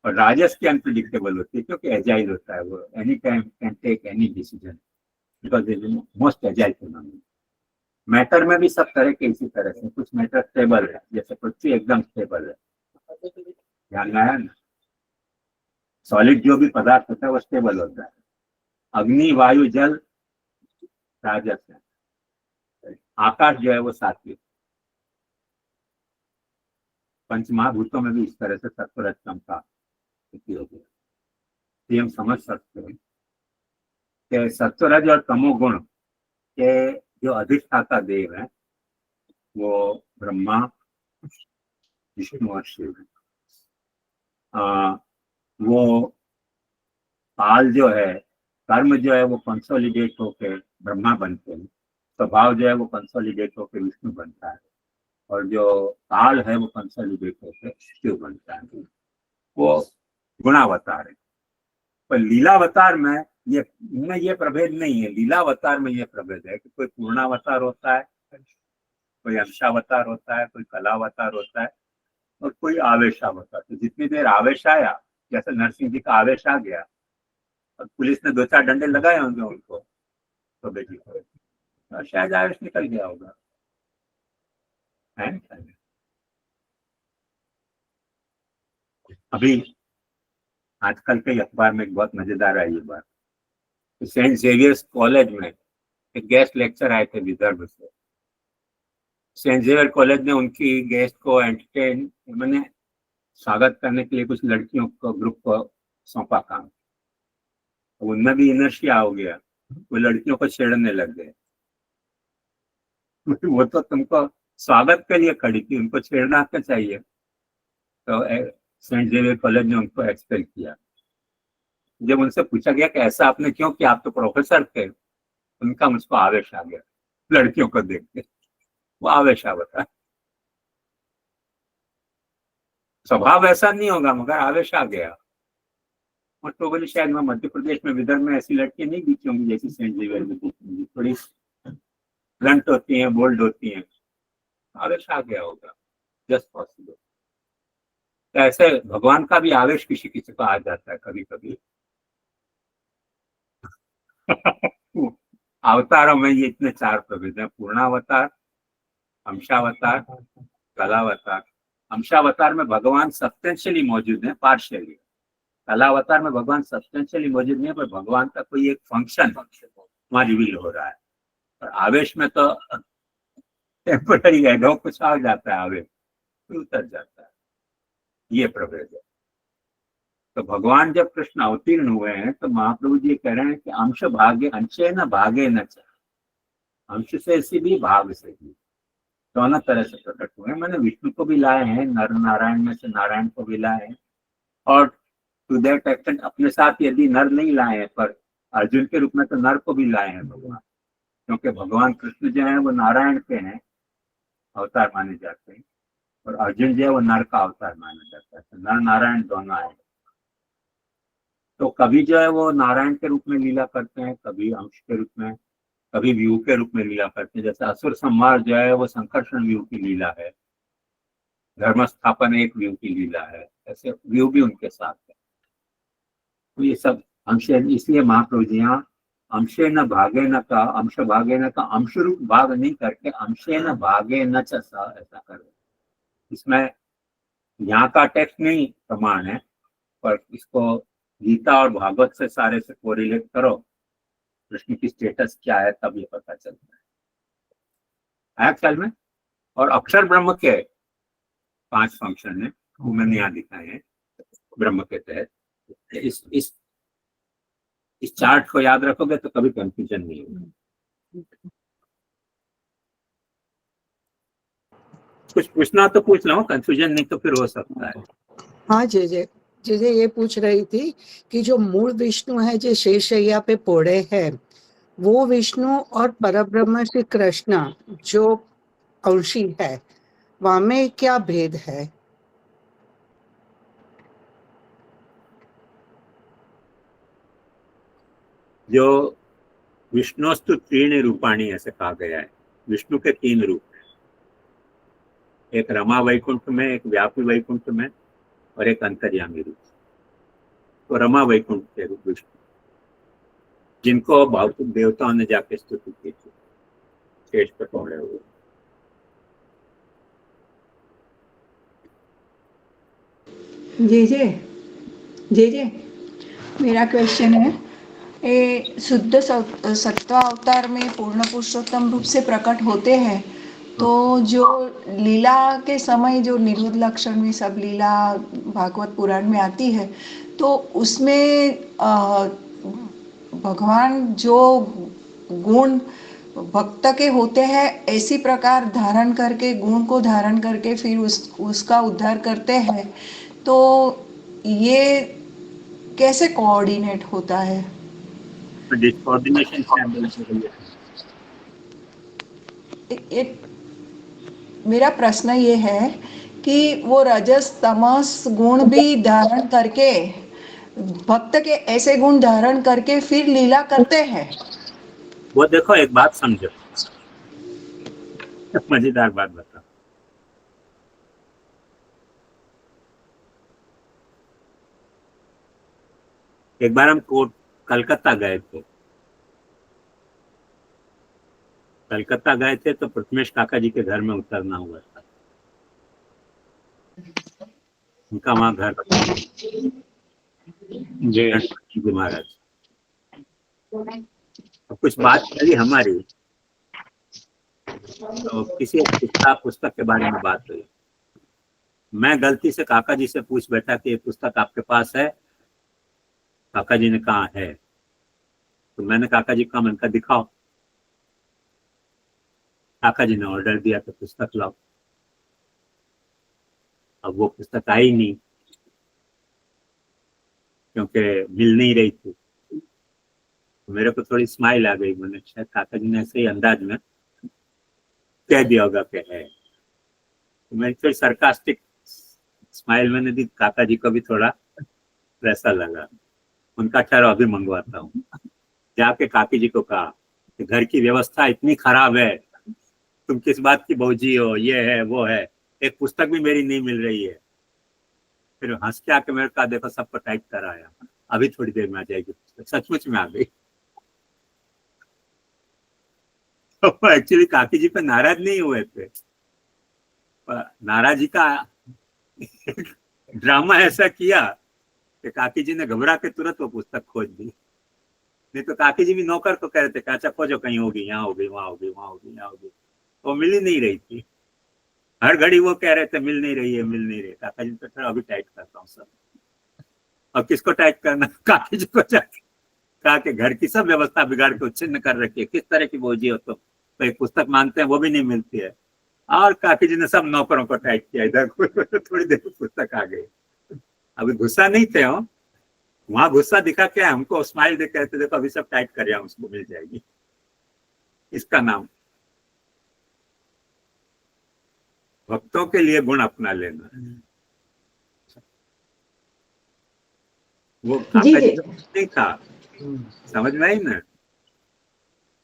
और राजस की अनप्रेडिक्टेबल होती है, क्योंकि एजाइल होता है, वो any time can take any decision, because it is most agile phenomenon. Matter में भी सब तरह के इसी तरह से, कुछ मैटर स्टेबल है, जैसे पृथ्वी एकदम स्टेबल है, ध्यान आया ना। सॉलिड जो भी पदार्थ होता है वो स्टेबल होता है। अग्नि, वायु, जल राजस है, आकाश जो है वो सात्विक। पंचमहाभूतों में भी इस तरह से सत्व रजतम का उपयोग है। ये हम समझ सकते हैं कि सत्वरज और तमोगुण के जो अधिष्ठाता देव है वो ब्रह्मा, विष्णु और शिव है। वो काल जो है, कर्म जो है वो कंसोलिडेट होकर ब्रह्मा बनते हैं, स्वभाव जो है वो कंसोलिडेट होकर विष्णु बनता है, और जो काल है वो कंसोलिडेट होकर शिव बनता है। वो गुणावतार है। पर लीलावतार में ये प्रभेद नहीं है। लीलावतार में ये प्रभेद है कि कोई पूर्णावतार होता है, कोई अंशावतार होता है, कोई कलावतार होता है, और कोई आवेशावतार। तो जितनी देर आवेश आया, जैसे नरसिंह जी का आवेश आ गया और पुलिस ने 2-4 डंडे लगाए होंगे उनको तो बेटी को, तो शायद आवेश निकल गया होगा, है। अभी आजकल के अखबार में एक बहुत मजेदार है ये बात। तो सेंट जेवियर्स कॉलेज में एक गेस्ट लेक्चर आए थे विदर्भ से। सेंट जेवियर कॉलेज ने उनकी गेस्ट को एंटरटेन, मैंने स्वागत करने के लिए कुछ लड़कियों को ग्रुप को सौंपा काम। उनमें भी इनर्शिया हो गया, वो लड़कियों को छेड़ने लग गए। वो तो तुमको स्वागत के लिए खड़ी थी, उनको छेड़ना क्या चाहिए। तो सेंट जेवियर कॉलेज ने उनको एक्सपेल किया। जब उनसे पूछा गया कि ऐसा आपने क्यों किया, आप तो प्रोफेसर थे, उनका मुझको आवेश आ गया लड़कियों को देख के। वो आवेश आ बता, स्वभाव ऐसा नहीं होगा मगर आवेश आ गया। और तो बोली शायद मैं मध्य प्रदेश में विदर्भ में ऐसी लड़कियां नहीं दिखी होंगी जैसी सेंट जेवियर में दिखी, थोड़ी ब्लंट होती हैं, बोल्ड होती हैं, आवेश आ गया होगा, जस्ट पॉसिबल। तो ऐसे भगवान का भी आवेश किसी किसी को आ जाता है कभी कभी। अवतारों में ये इतने 4 प्रभेद हैं, पूर्णावतार, अंशावतार, कलावतार। अंशावतार में भगवान सब्सटेंशियली मौजूद है, पार्शियली। कला अवतार में भगवान सब्सटेंशियली मौजूद नहीं है, पर भगवान का कोई एक फंक्शन वहां रिवील हो रहा है। और आवेश में तो टेम्पररी है, ढोक कुछ आ जाता है, आवेश फिर उतर जाता है, ये प्रभेद है। तो भगवान जब कृष्ण अवतीर्ण हुए हैं तो महाप्रभु जी कह रहे हैं कि अंश भागे अंशे न भागे न च, अंश से भी भाग से भी दोनों तरह से प्रकट हुए। मैंने विष्णु को भी लाए हैं, नर नारायण में से नारायण को भी लाए हैं, और टू दैट एक्सटेंट अपने साथ यदि नर नहीं लाए हैं पर अर्जुन के रूप में तो नर को भी लाए हैं भगवान, क्योंकि भगवान कृष्ण जो है वो नारायण के हैं अवतार माने जाते हैं, और अर्जुन जो है वो नर का अवतार माना जाता है। तो नर नारायण दोनों आए। तो कभी जो है वो नारायण के रूप में लीला करते हैं, कभी अंश के रूप में, कभी व्यू के रूप में लीला करते हैं। जैसे असुर संहार जो है वो संकर्षण व्यू की लीला है, धर्म स्थापन एक व्यू की लीला है, ऐसे व्यू भी उनके साथ है। तो ये सब अंश, इसलिए महाप्रभु जी यहाँ अंशे न भागे न का, अंश भागे न का, अंश रूप भाग नहीं करके अंशे न भागे न च ऐसा कर। इसमें यहाँ का टेक्स्ट नहीं प्रमाण है, पर इसको गीता और भागवत से सारे से कोरिलेट करो, कृष्ण की स्टेटस क्या है तब ये पता चलता है। आया ख्याल में? और अक्षर ब्रह्म के 5 फंक्शन है वो मैंने यहाँ दिखाए हैं ब्रह्म के तहत। इस चार्ट को याद रखोगे तो कभी कंफ्यूजन नहीं होगा। कुछ पूछना तो पूछ लो, कंफ्यूजन नहीं तो फिर हो सकता है। हाँ जे ये पूछ रही थी कि जो मूल विष्णु है जो शेषैया पे पोड़े है, वो विष्णु और परब्रह्म श्री कृष्ण जो अंशी है, वहां में क्या भेद है? जो विष्णुस्तु 3 रूपाणी ऐसे कहा गया है, विष्णु के 3 रूप हैं, एक रमा वैकुंठ में, एक व्यापी वैकुंठ में, और एक अंतर्यामी रूप। तो रमा वैकुंठ के रूप विष्णु, जिनको भौतिक देवताओं ने जाके स्तुति की थी शेष पे पौड़े हुए। जे मेरा क्वेश्चन है, ये शुद्ध सत्व अवतार में पूर्ण पुरुषोत्तम रूप से प्रकट होते हैं, तो जो लीला के समय जो निरुद्ध लक्षण में सब लीला भागवत पुराण में आती है, तो उसमें भगवान जो गुण भक्त के होते हैं ऐसी प्रकार धारण करके, गुण को धारण करके फिर उसका उद्धार करते हैं, तो ये कैसे कोऑर्डिनेट होता है? डिसकोऑर्डिनेशन मेरा प्रश्न ये है कि वो रजस तमस गुण भी धारण करके, भक्त के ऐसे गुण धारण करके फिर लीला करते हैं। वो देखो, एक बात समझो, मजेदार बात बता। एक बार हम कलकत्ता गए थे। कलकत्ता गए थे तो प्रथमेश काका जी के घर में उतरना हुआ था। उनका वहां घर जी महाराज। तो कुछ बात करी हमारी, तो किसी पुस्तक के बारे में बात हुई। मैं गलती से काका जी से पूछ बैठा कि ये पुस्तक आपके पास है? काका जी ने कहा है। तो मैंने काका जी का मन का दिखाओ। काका जी ने ऑर्डर दिया तो पुस्तक लाओ। अब वो पुस्तक आई नहीं क्योंकि मिल नहीं रही थी। तो मेरे को थोड़ी स्माइल आ गई। मैंने शायद काका जी ने ऐसे ही अंदाज में कह दिया होगा कि है। तो मैं थोड़ी सरकास्टिक स्माइल मैंने दी। काका जी को भी थोड़ा वैसा लगा। उनका ठहराव अभी मंगवाता हूँ। जाके काकी जी को कहा कि घर की व्यवस्था इतनी खराब है, तुम किस बात की भौजी हो, ये है वो है, एक पुस्तक भी मेरी नहीं मिल रही है। फिर हंस के आके मेरे कहा देखो सबको टाइप कराया, अभी थोड़ी देर में आ जाएगी पुस्तक। सचमुच में आ गई। तो एक्चुअली काकी जी पे नाराज नहीं हुए थे, नाराजी का ड्रामा ऐसा किया कि काकी जी ने घबरा के तुरंत वो पुस्तक खोज दी। नहीं तो काकी जी भी नौकर को कह रहे थे, अच्छा खोजो, कहीं होगी, यहाँ होगी, वहां होगी, वहां होगी, यहाँ होगी, वो मिल ही नहीं रही थी। हर घड़ी वो कह रहे थे मिल नहीं रही है, मिल नहीं रही। काका जी तो अभी टाइट करता हूँ सब। अब किसको टाइट करना? काकी जी को जाके कहा कि घर की सब व्यवस्था बिगाड़ के उच्छिन्न कर रखी है, किस तरह की बोझी हो तो एक पुस्तक मांगते हैं वो भी नहीं मिलती है। और काकी जी ने सब नौकरों को टाइट किया इधर। थोड़ी देर में पुस्तक आ गई। अभी गुस्सा नहीं थे हो, वहां गुस्सा दिखा क्या, हमको स्माइल दे कहते देखो अभी सब टाइट कर रहा हूं, उसको मिल जाएगी। इसका नाम भक्तों के लिए गुण अपना लेना। वो नहीं था, समझ में आई ना?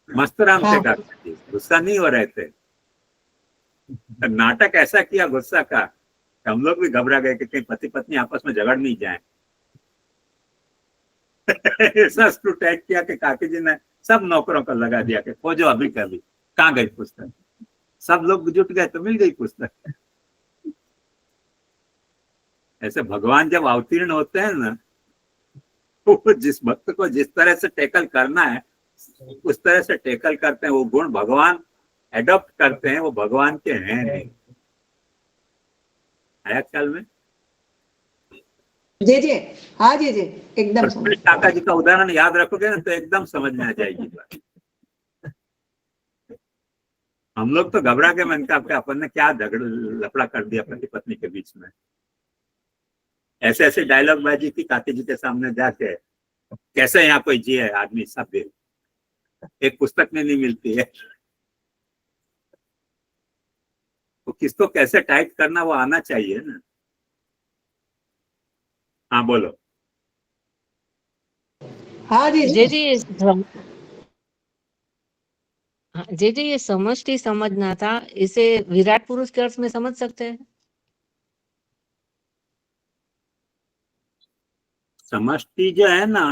मस्त राम थे काका जी, गुस्सा नहीं हो रहे थे। नाटक ऐसा किया गुस्सा का, हम लोग भी घबरा गए कि कहीं पति पत्नी आपस में झगड़ नहीं जाए। ऐसा स्क्रू टाइट किया कि काकी जी ने सब नौकरों को लगा दिया कि खोजो अभी कभी, कहाँ गई पुस्तक। सब लोग जुट गए तो मिल गई पुस्तक। ऐसे भगवान जब अवतीर्ण होते हैं ना, तो जिस भक्त को जिस तरह से टैकल करना है उस तरह से टैकल करते हैं। वो गुण भगवान एडॉप्ट करते हैं, वो भगवान के हैं नहीं। आया ख्याल में? जी जी, हाँ जी जी, एकदम काका जी का उदाहरण याद रखोगे ना तो एकदम समझ में आ जाएगी बात। हम लोग तो घबरा के मन का अपन ने क्या झगड़ लफड़ा कर दिया पति पत्नी के बीच में। ऐसे ऐसे डायलॉग बाजी की काकी जी के सामने जाके, कैसे यहाँ कोई जी है आदमी, सब दे एक पुस्तक में नहीं मिलती है। तो किसको कैसे टाइट करना वो आना चाहिए ना। हाँ बोलो। हाँ जी जी जी जी जी, ये समष्टि समझना था, इसे विराट पुरुष के अर्थ में समझ सकते हैं? समष्टि जो है ना,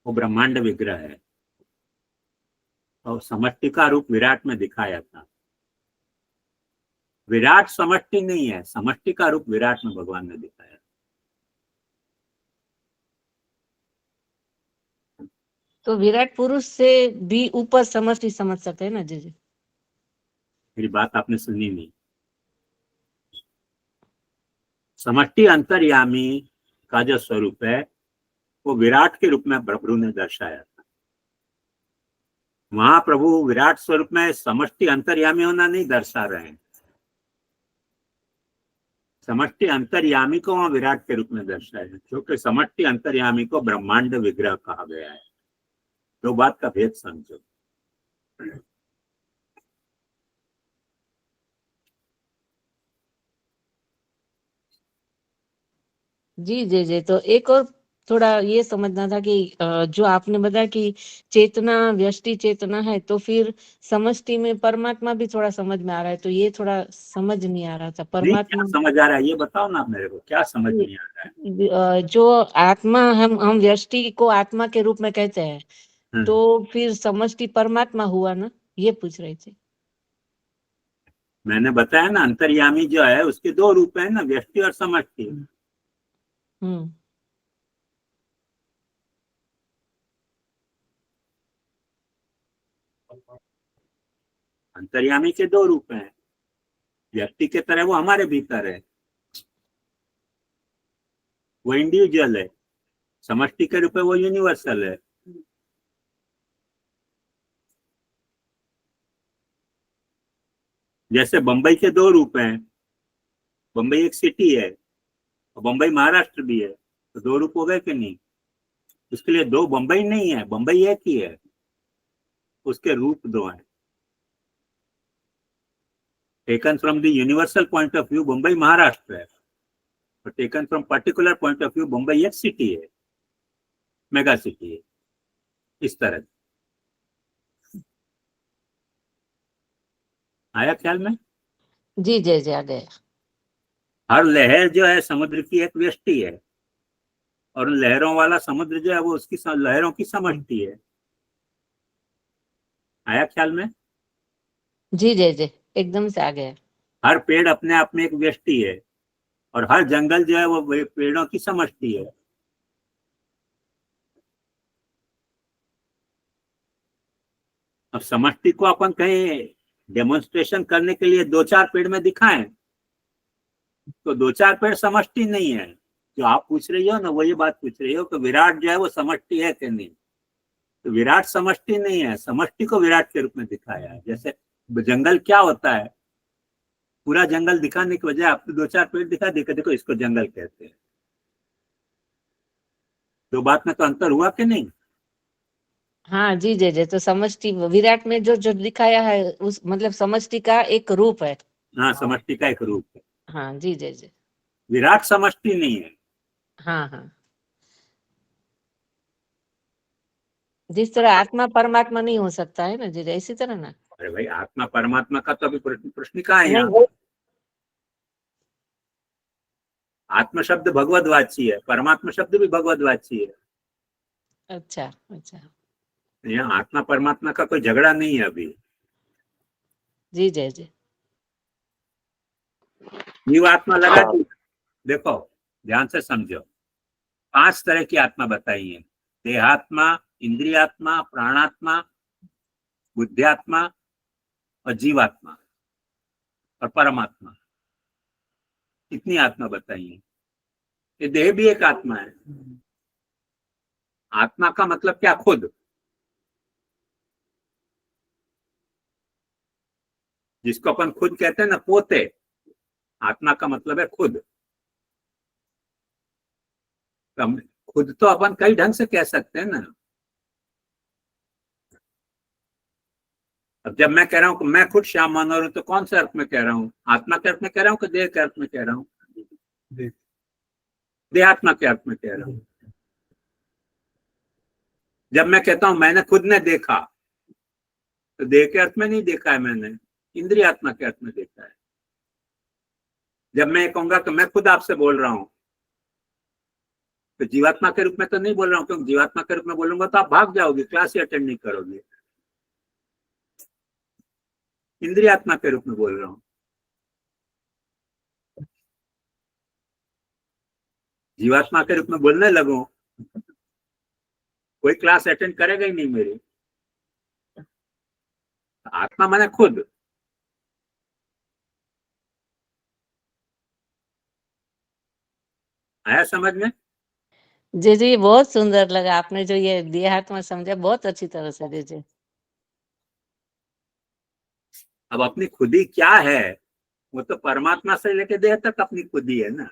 वो ब्रह्मांड विग्रह है और समष्टि का रूप विराट में दिखाया था। विराट समष्टि नहीं है, समष्टि का रूप विराट में भगवान ने दिखाया। तो विराट पुरुष से भी ऊपर समष्टि समझ सकते हैं ना? जी जी, मेरी बात आपने सुनी नहीं। समष्टि अंतर्यामी का जो स्वरूप है वो विराट के रूप में प्रभु ने दर्शाया था। वहां प्रभु विराट स्वरूप में समष्टि अंतर्यामी होना नहीं दर्शा रहे हैं। समष्टि अंतर्यामी को वहां विराट के रूप में दर्शाया है, क्योंकि समष्टि अंतर्यामी को ब्रह्मांड विग्रह कहा गया है। दो बात का भेद समझो। जी जी जी, तो एक और थोड़ा ये समझना था कि जो आपने बताया कि चेतना व्यष्टि चेतना है, तो फिर समष्टि में परमात्मा भी थोड़ा समझ में आ रहा है, तो ये थोड़ा समझ नहीं आ रहा था। परमात्मा क्या समझ आ रहा है ये बताओ ना मेरे को, क्या समझ नहीं आ रहा है? जो आत्मा, हम व्यष्टि को आत्मा के रूप में कहते हैं, तो फिर समष्टि परमात्मा हुआ ना, ये पूछ रही थी। मैंने बताया ना, अंतर्यामी जो है उसके दो रूप है ना, व्यष्टि और समष्टि। अंतर्यामी के दो रूप हैं। व्यक्ति के तरह वो हमारे भीतर है, वो इंडिविजुअल है। समष्टि के रूप में वो यूनिवर्सल है। जैसे बंबई के दो रूप हैं, बंबई एक सिटी है और बंबई महाराष्ट्र भी है, तो दो रूप हो गए कि नहीं? उसके लिए दो बंबई नहीं है, बंबई एक ही है, उसके रूप दो हैं। Taken from the universal point of view Bombay Maharashtra है, और taken from particular point of view Bombay एक सिटी है, मेगा सिटी है। इस तरह आया ख्याल में? जी जी जी, आ गया। हर लहर जो है समुद्र की एक व्यष्टि है, और लहरों वाला समुद्र जो है वो उसकी लहरों की समष्टि है। आया ख्याल में? जी जी जी, एकदम से आ गया। हर पेड़ अपने आप में एक व्यष्टि है और हर जंगल जो है वो पेड़ों की समष्टि है। अब समष्टि को अपन कहीं डेमोन्स्ट्रेशन करने के लिए 2-4 पेड़ में दिखाएं तो 2-4 पेड़ समष्टि नहीं है। जो आप पूछ रही हो ना, वो ये बात पूछ रही हो कि विराट जो है वो समष्टि है कि नहीं। तो विराट समष्टि नहीं है, समष्टि को विराट के रूप में दिखाया है। जैसे जंगल क्या होता है, पूरा जंगल दिखाने की बजाय आपने 2-4 पेड़ दिखा दिया, देखो इसको जंगल कहते हैं। दो बात में तो अंतर हुआ कि नहीं। हाँ जी जी, तो समष्टि विराट में जो जो दिखाया है उस मतलब समष्टि का एक रूप है। हाँ, समष्टि का एक रूप है, हाँ जी जी, विराट समष्टि नहीं है। हाँ हाँ, जिस तरह आत्मा परमात्मा नहीं हो सकता है ना जी, इसी तरह ना। अरे भाई, आत्मा परमात्मा का तो अभी प्रश्न कहाँ है यहाँ। नहीं, आत्मा शब्द भगवदवाची है, परमात्मा शब्द भी भगवदवाची है। अच्छा अच्छा, यहाँ आत्मा परमात्मा का कोई झगड़ा नहीं है अभी। जी जी जी, जीव आत्मा लगा दी। देखो ध्यान से समझो, 5 तरह की आत्मा बताई है। देहात्मा, इंद्रियात्मा, प्राणात्मा, बुद्धियात्मा और जीवात्मा और परमात्मा। कितनी आत्मा बताई है। ये देह भी एक आत्मा है। आत्मा का मतलब क्या, खुद। जिसको अपन खुद कहते हैं ना, पोते। आत्मा का मतलब है खुद। खुद तो अपन कई ढंग से कह सकते हैं ना। अब जब मैं कह रहा हूं कि मैं खुद श्याम मनोहर हूं, तो कौन से अर्थ में कह रहा हूं, आत्मा के अर्थ में कह रहा हूं कि देह के अर्थ में कह रहा हूं। देहात्मा के अर्थ में कह रहा हूं। जब मैं कहता हूं मैंने खुद ने देखा, तो देह के अर्थ में नहीं देखा है मैंने, इंद्रियात्मा के अर्थ में देखा है। जब मैं कहूंगा कि मैं खुद आपसे बोल रहा हूं, तो जीवात्मा के रूप में तो नहीं बोल रहा हूं, क्योंकि जीवात्मा के रूप में बोलूंगा तो आप भाग जाओगे, क्लास ही अटेंड नहीं करोगे। इंद्रियात्मा के रूप में बोल रहा हूं। जीवात्मा के रूप में बोलने लगूं, कोई क्लास अटेंड करेगा ही नहीं मेरी। आत्मा माने खुद। आया समझ में। जी जी, बहुत सुंदर लगा आपने जो ये देहात्मा समझा, बहुत अच्छी तरह से। जी जी, अब अपनी खुदी क्या है, वो तो परमात्मा से लेके देह तक अपनी खुदी है ना।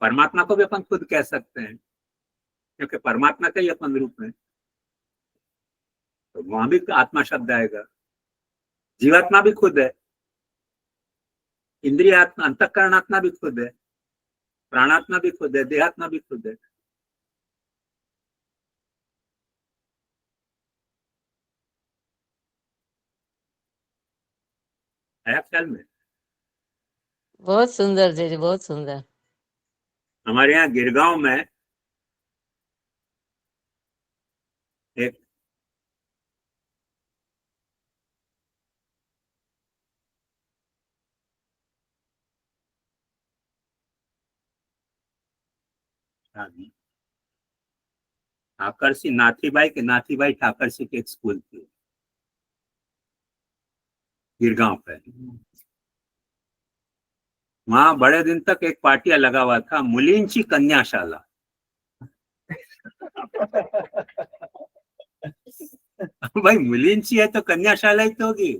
परमात्मा को भी अपन खुद कह सकते हैं, क्योंकि परमात्मा का ही अपन रूप है, तो वहां भी आत्मा शब्द आएगा। जीवात्मा भी खुद है, इंद्रियात्मा अंतःकरणात्मा भी खुद है, प्राणात्मा भी खुद है, देहात्मा भी खुद है। आया ख्याल में। बहुत सुंदर जी जी, बहुत सुंदर। हमारे यहाँ गिरगांव में एक ठाकरसी, नाथीबाई ठाकरसी की एक स्कूल थी गिरगांव पे। वहां बड़े दिन तक एक पार्टियां लगा हुआ था, मुलींची कन्याशाला। भाई मुलींची है तो कन्याशाला ही तो होगी।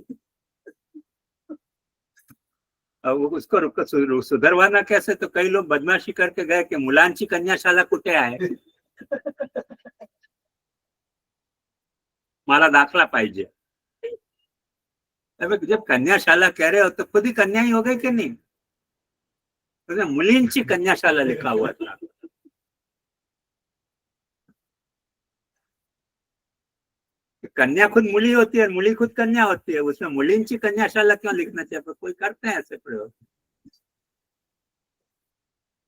अब उसको सुधरवाना कैसे, तो कई लोग बदमाशी करके गए कि मुलांची कन्याशाला कुठे आहे, मला दाखला पाहिजे। अब जब कन्याशाला कह रहे हो तो खुद ही कन्या ही हो गई कि नहीं। तो मुलींची कन्याशाला लिखा हुआ था। कन्या खुद मुली होती है, मुली खुद कन्या होती है, उसमें मुलींची कन्याशाला क्यों लिखना चाहिए। कोई करते हैं ऐसे प्रयोग।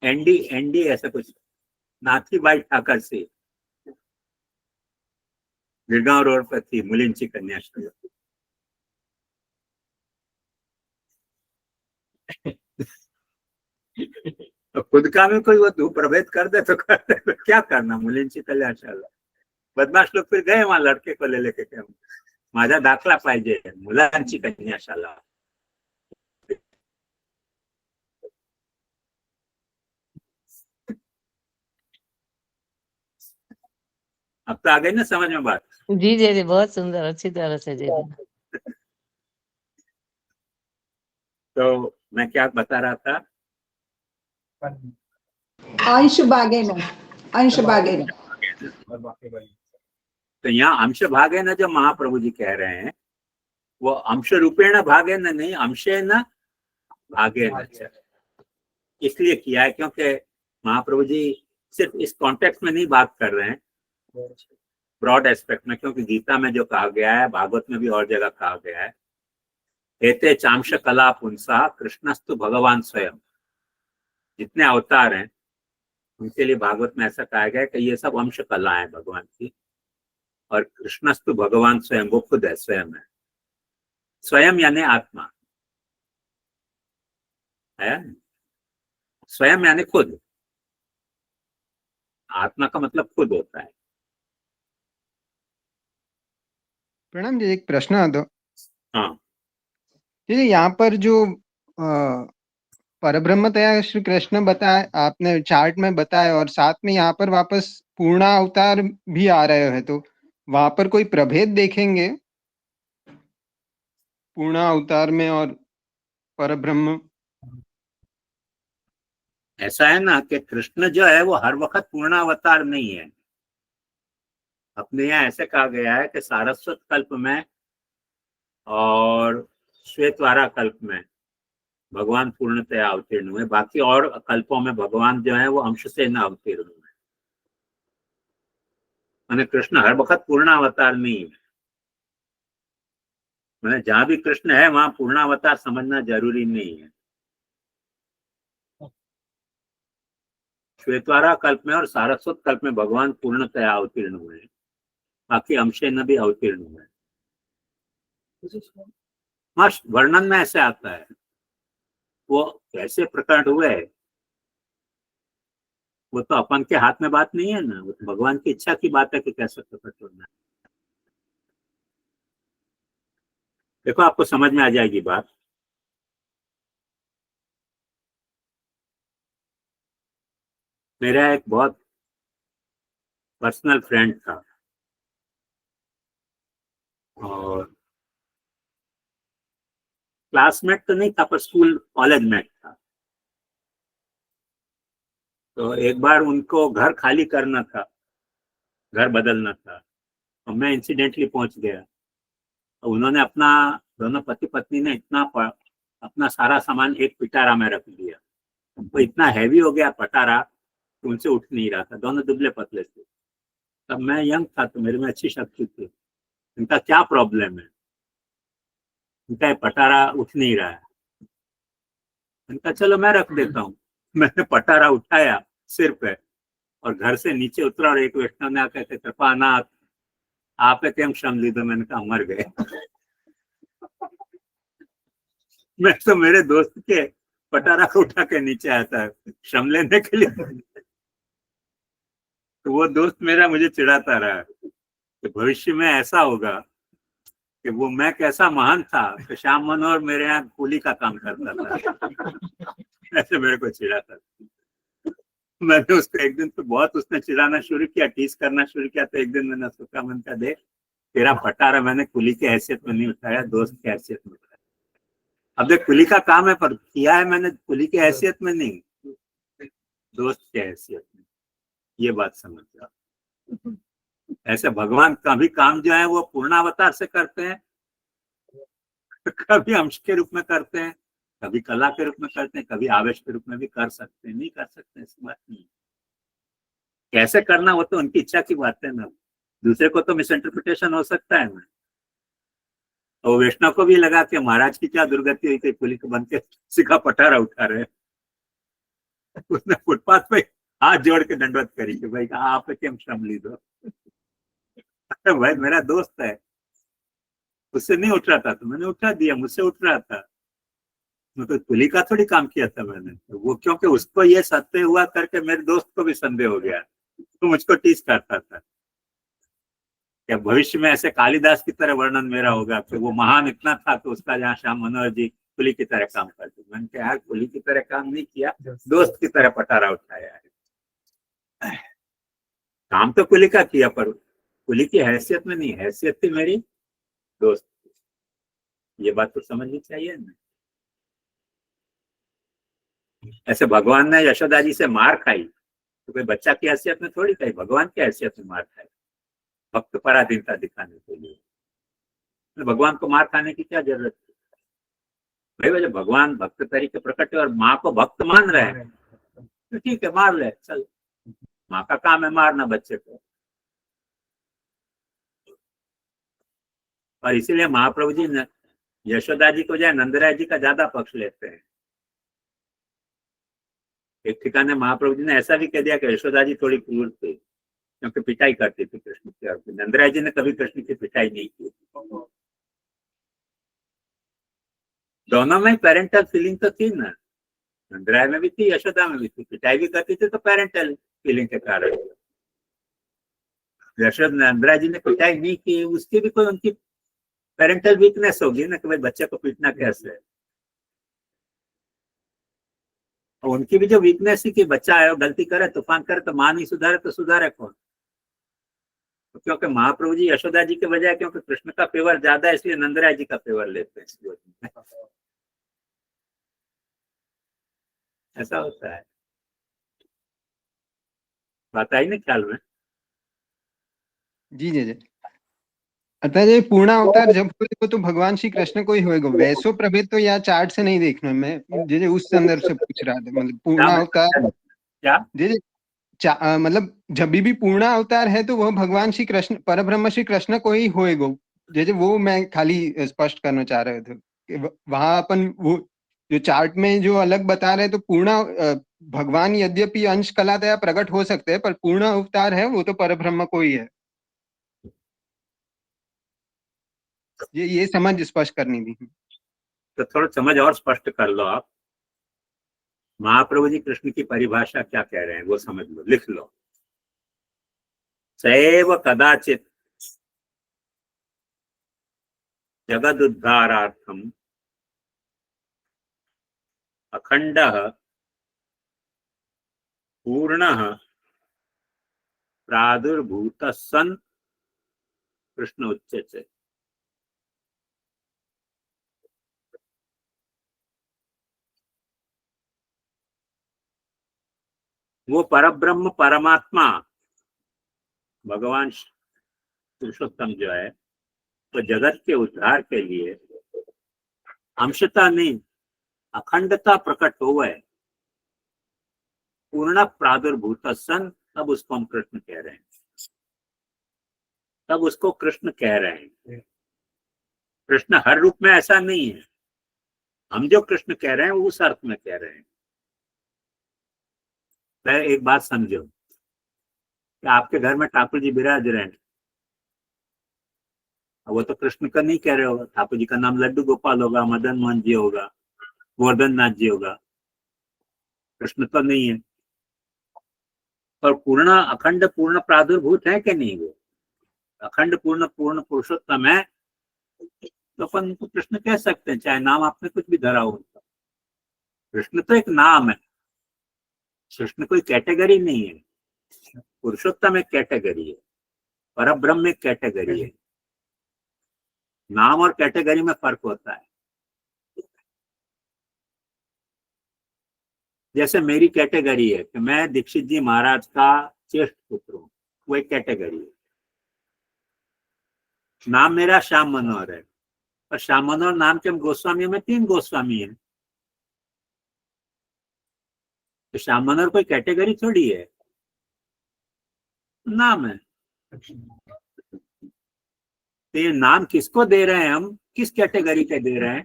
एनडी एनडी ऐसा कुछ, नाथीबाई ठाकरसी, गिरगांव रोड पर थी मुलींची कन्याशाला। तो खुद का भी कोई वो प्रभेद कर दे तो कर दे, तो क्या करना मुलींची कल्याणशाला. बदमाश लोक फिर गए वहां लड़के को ले लेके के. माझा दाखला पाहिजे मुलांची कन्याशाला. अब तो आ गई ना समझ में बात. जी जी जी, बहुत सुंदर, अच्छी तरह से जी जी. तो मैं क्या बता रहा था. अंश भागेन, अंश भागेन. तो यहाँ अंश भागे न जो महाप्रभु जी कह रहे हैं वो अंश रूपेण भागे न नहीं, अंशे न भागे न. इसलिए किया है क्योंकि महाप्रभु जी सिर्फ इस कॉन्टेक्स्ट में नहीं बात कर रहे हैं, ब्रॉड एस्पेक्ट में. क्योंकि गीता में जो कहा गया है, भागवत में भी और जगह कहा गया है, एते चांश कला पुंसा कृष्णस्तु भगवान स्वयं. जितने अवतार हैं उनके लिए भागवत में ऐसा कहा गया है कि ये सब अंश कला है भगवान की, और कृष्णस्तु भगवान स्वयं, वो खुद है, स्वयं है. स्वयं यानी आत्मा है, स्वयं यानी खुद. आत्मा का मतलब खुद होता है. प्रणाम जी, एक प्रश्न आता. हाँ. जी, यहाँ पर जो परब्रह्मतया श्री कृष्ण बताए आपने चार्ट में बताया, और साथ में यहाँ पर वापस पूर्णा अवतार भी आ रहे हैं, तो वहां पर कोई प्रभेद देखेंगे पूर्णा अवतार में और परब्रह्म? ऐसा है ना कि कृष्ण जो है वो हर वक्त पूर्णावतार नहीं है. अपने यहाँ ऐसे कहा गया है कि सारस्वत कल्प में और श्वेतवारा कल्प में भगवान पूर्णतया अवतीर्ण हुए, बाकी और कल्पों में भगवान जो है वो अंश से न अवतीर्ण हुए. मैंने कृष्ण हर वक्त पूर्णावतार नहीं है. मैंने जहां भी कृष्ण है वहां पूर्णावतार समझना जरूरी नहीं है. श्वेतवारा कल्प में और सारस्वत कल्प में भगवान पूर्णतया अवतीर्ण हुए हैं, बाकी अंशे न भी अवतीर्ण हुए हैं. हाँ, वर्णन में ऐसे आता है. वो कैसे प्रकट हुए वो तो अपन के हाथ में बात नहीं है ना, वो तो भगवान की इच्छा की बात है कि कैसे प्रकट होना है. देखो आपको समझ में आ जाएगी बात. मेरा एक बहुत पर्सनल फ्रेंड था, और क्लासमेट तो नहीं था पर स्कूल कॉलेज मेट था. तो एक बार उनको घर खाली करना था, घर बदलना था, और मैं इंसिडेंटली पहुंच गया. तो उन्होंने अपना, दोनों पति पत्नी ने अपना सारा सामान एक पिटारा में रख दिया. वो इतना हैवी हो गया पटारा कि उनसे उठ नहीं रहा था. दोनों दुबले पतले थे. तब मैं यंग था तो मेरे में अच्छी शक्ति थी. इनका क्या प्रॉब्लम है, इनका पटारा उठ नहीं रहा है. इनका चलो मैं रख देता हूँ. मैंने पटारा उठाया सिर पे और घर से नीचे उतरा, और एक वैष्णव ने आकर के कृपानाथ आप केम श्रम लीधो. मैंने कहा मर गए. मैं तो मेरे दोस्त के पटारा उठा के नीचे आया था श्रम लेने के लिए. तो वो दोस्त मेरा मुझे चिढ़ाता रहा कि भविष्य में ऐसा होगा कि वो मैं कैसा महान था कि श्याम मनोहर मेरे यहाँ कूली का काम करता था. ऐसे मेरे को चिढ़ाता. मैंने उसको एक दिन तो बहुत, उसने चिढ़ाना शुरू किया, टीस करना शुरू किया. तो एक दिन मैंने सोचा, मन का देख तेरा पटारा मैंने कुली की हैसियत में नहीं उठाया, दोस्त की हैसियत में उठाया. अब देख कुली का काम है पर किया है मैंने कुली की हैसियत में नहीं, दोस्त की हैसियत में. ये बात समझ जाओ. ऐसे भगवान का भी काम जो है वो पूर्णावतार से करते हैं, कभी अंश के रूप में करते हैं, कभी कला के रूप में करते हैं, कभी आवेश के रूप में भी कर सकते हैं. नहीं कर सकते ऐसी बात नहीं. कैसे करना वो तो उनकी इच्छा की बात है ना. दूसरे को तो मिसइंटरप्रिटेशन हो सकता है ना. तो वैष्णव को भी लगा कि महाराज की क्या दुर्गति हुई थी, पुलिस बन के सिखा पटारा उठा रहे. उसने फुटपाथ पे हाथ जोड़ के दंडवत करी कि भाई आप केम श्रम ली दो. भाई मेरा दोस्त है, उससे नहीं उठ रहा था तो मैंने उठा दिया, मुझसे उठ रहा था. मतलब कुली का थोड़ी काम किया था मैंने, तो वो क्योंकि उसको ये सत्य हुआ करके मेरे दोस्त को भी संदेह हो गया, तो मुझको टीच करता था क्या भविष्य में ऐसे कालिदास की तरह वर्णन मेरा होगा कि वो महान इतना था तो उसका जहाँ श्याम मनोहर जी कुली की तरह काम करते। मैंने कहा यार कुली की तरह काम नहीं किया, दोस्त की तरह पटारा उठाया है। काम तो कुली का किया पर कुली की हैसियत में नहीं, हैसियत थी मेरी दोस्त। ये बात तो समझनी चाहिए ना। ऐसे भगवान ने यशोदा जी से मार खाई तो कोई बच्चा की हैसियत में थोड़ी खाई, भगवान की हैसियत में मार खाई, भक्त पराधीनता दिखाने के लिए। तो भगवान को मार खाने की क्या जरूरत है भाई? वजह भगवान भक्त तरीके प्रकट है और माँ को भक्त मान रहे हैं तो ठीक है, मार ले, चल, माँ का काम है मारना बच्चे को। और इसीलिए महाप्रभु जी ने यशोदा जी को जाए नंदराय जी का ज्यादा पक्ष लेते हैं। एक ठिकाने महाप्रभु जी ने ऐसा भी कह दिया कि यशोदा जी थोड़ी क्रूर थी क्योंकि पिटाई करती थी कृष्ण की, और नंदराय जी ने कभी कृष्ण की पिटाई नहीं की। दोनों में पेरेंटल फीलिंग तो थी ना, नंदराय में भी थी, यशोदा में भी थी। पिटाई भी करती थी तो पेरेंटल फीलिंग के कारण। यशोदा नंदराय जी ने पिटाई नहीं की, उसकी भी कोई उनकी पेरेंटल वीकनेस होगी ना कि भाई बच्चे को पीटना कैसे है। और उनकी भी जो वीकनेस थी कि बच्चा है गलती करे, तूफान करे तो माँ नहीं सुधारे तो सुधारे कौन? तो क्योंकि महाप्रभु जी यशोदा जी के बजाय क्योंकि कृष्ण का फेवर ज्यादा है इसलिए नंदराय जी का फेवर लेते हैं। ऐसा होता है, बात आई ना ख्याल में? जी जी जी। अतः ये पूर्ण अवतार जब होगा तो भगवान श्री कृष्ण को ही होएगा, वैसो प्रभेद तो यहाँ चार्ट से नहीं देखना। मैं जे उस संदर्भ से पूछ रहा था, मतलब पूर्ण अवतार क्या जे मतलब जब भी पूर्ण अवतार है तो वह भगवान श्री कृष्ण परब्रह्म श्री कृष्ण को ही होएगा। जैसे वो मैं खाली स्पष्ट करना चाह रहे थे कि वहां अपन वो जो चार्ट में जो अलग बता रहे तो पूर्ण भगवान यद्यपि अंश कलादया प्रकट हो सकते हैं पर पूर्ण अवतार है वो तो परब्रह्म को ही है। ये समझ स्पष्ट करनी थी। तो थोड़ा समझ और स्पष्ट कर लो आप। महाप्रभु जी कृष्ण की परिभाषा क्या कह रहे हैं वो समझ लो, लिख लो। सैव कदाचित जगदुद्धारार्थम अखंडः पूर्णः प्रादुर्भूतः सन् कृष्ण उच्यते। वो परब्रह्म परमात्मा भगवान पुरुषोत्तम जो है तो जगत के उद्धार के लिए अंशता नहीं अखंडता प्रकट हुआ है, पूर्ण प्रादुर्भूत सन, तब उसको हम कृष्ण कह रहे हैं, तब उसको कृष्ण कह रहे हैं। कृष्ण हर रूप में ऐसा नहीं है, हम जो कृष्ण कह रहे हैं वो उस अर्थ में कह रहे हैं। मैं एक बात समझो कि आपके घर में ठाकुर जी विराज रहे हैं, वो तो कृष्ण का नहीं कह रहे होगा, ठाकुर जी का नाम लड्डू गोपाल होगा, मदन मोहन जी होगा, गोवर्धन नाथ जी होगा, कृष्ण तो नहीं है। पर पूर्ण अखंड पूर्ण प्रादुर्भूत है कि नहीं? वो अखंड पूर्ण पूर्ण पुरुषोत्तम है तो अपन उनको कृष्ण कह सकते हैं, चाहे नाम आपने कुछ भी धरा हो। कृष्ण तो एक नाम है, कृष्ण कोई कैटेगरी नहीं है। पुरुषोत्तम एक कैटेगरी है, परब्रह्म एक कैटेगरी है। नाम और कैटेगरी में फर्क होता है। जैसे मेरी कैटेगरी है कि मैं दीक्षित जी महाराज का ज्येष्ठ पुत्र हूँ, वो एक कैटेगरी है। नाम मेरा श्याम मनोहर है, और श्याम मनोहर नाम के हम गोस्वामियों में 3 गोस्वामी हैं, तो श्याम मनोहर कोई कैटेगरी थोड़ी है, नाम है। तो ये नाम किसको दे रहे हैं हम, किस कैटेगरी के दे रहे हैं?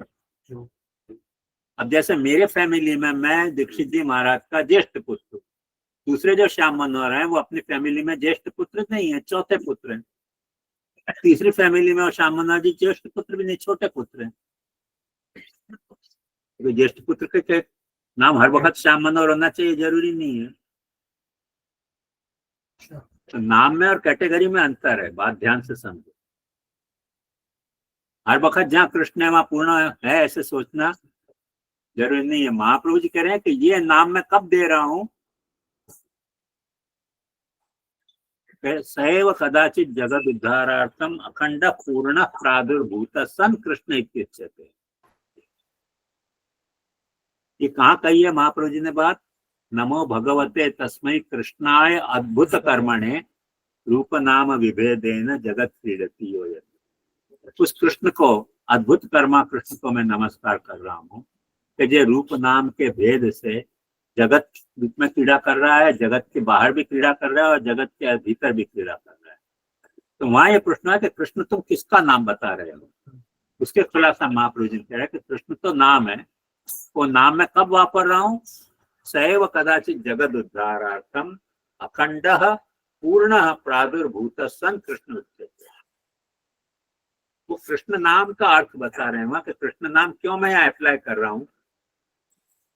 अब जैसे मेरे फैमिली में मैं दीक्षित जी महाराज का ज्येष्ठ पुत्र, दूसरे जो श्याम मनोहर हैं वो अपनी फैमिली में ज्येष्ठ पुत्र नहीं है, चौथे पुत्र हैं। तीसरी फैमिली में और श्याम मनोहर जी ज्येष्ठ पुत्र भी नहीं, छोटे पुत्र हैं। तो ज्येष्ठ पुत्र के नाम हर वक्त श्याम मनोहर होना चाहिए जरूरी नहीं है। तो नाम में और कैटेगरी में अंतर है, बात ध्यान से समझो। हर वक्त जहाँ कृष्ण है वहां पूर्ण है ऐसे सोचना जरूरी नहीं है। महाप्रभु जी कह रहे हैं कि ये नाम मैं कब दे रहा हूं, सैव कदाचित जगद उद्धारार्थम अखंड पूर्ण प्रादुर्भूत सन कृष्ण इत्युच्यते। ये कहाँ कही है महाप्रभु जी ने बात? नमो भगवते तस्मै कृष्णाय अद्भुत कर्मणे रूप नाम विभेदेन जगत क्रीडति योयते। उस कृष्ण को, अद्भुत कर्मा कृष्ण को मैं नमस्कार कर रहा हूँ कि जो रूप नाम के भेद से जगत में क्रीड़ा कर रहा है, जगत के बाहर भी क्रीड़ा कर रहा है और जगत के भीतर भी क्रीड़ा कर रहा है। तो वहां ये प्रश्न है कि कृष्ण तुम किसका नाम बता रहे हो? उसके खुलासा महाप्रभु जी कह रहे हैं कि कृष्ण तो नाम है, वो नाम मैं कब वापर रहा हूँ? सैव कदाचित जगद उद्धारार्थम अखंड पूर्ण प्रादुर्भूत सन कृष्ण उच्यते। वो कृष्ण नाम का अर्थ बता रहे हैं वहां कि कृष्ण नाम क्यों मैं यहाँ अप्लाई कर रहा हूँ।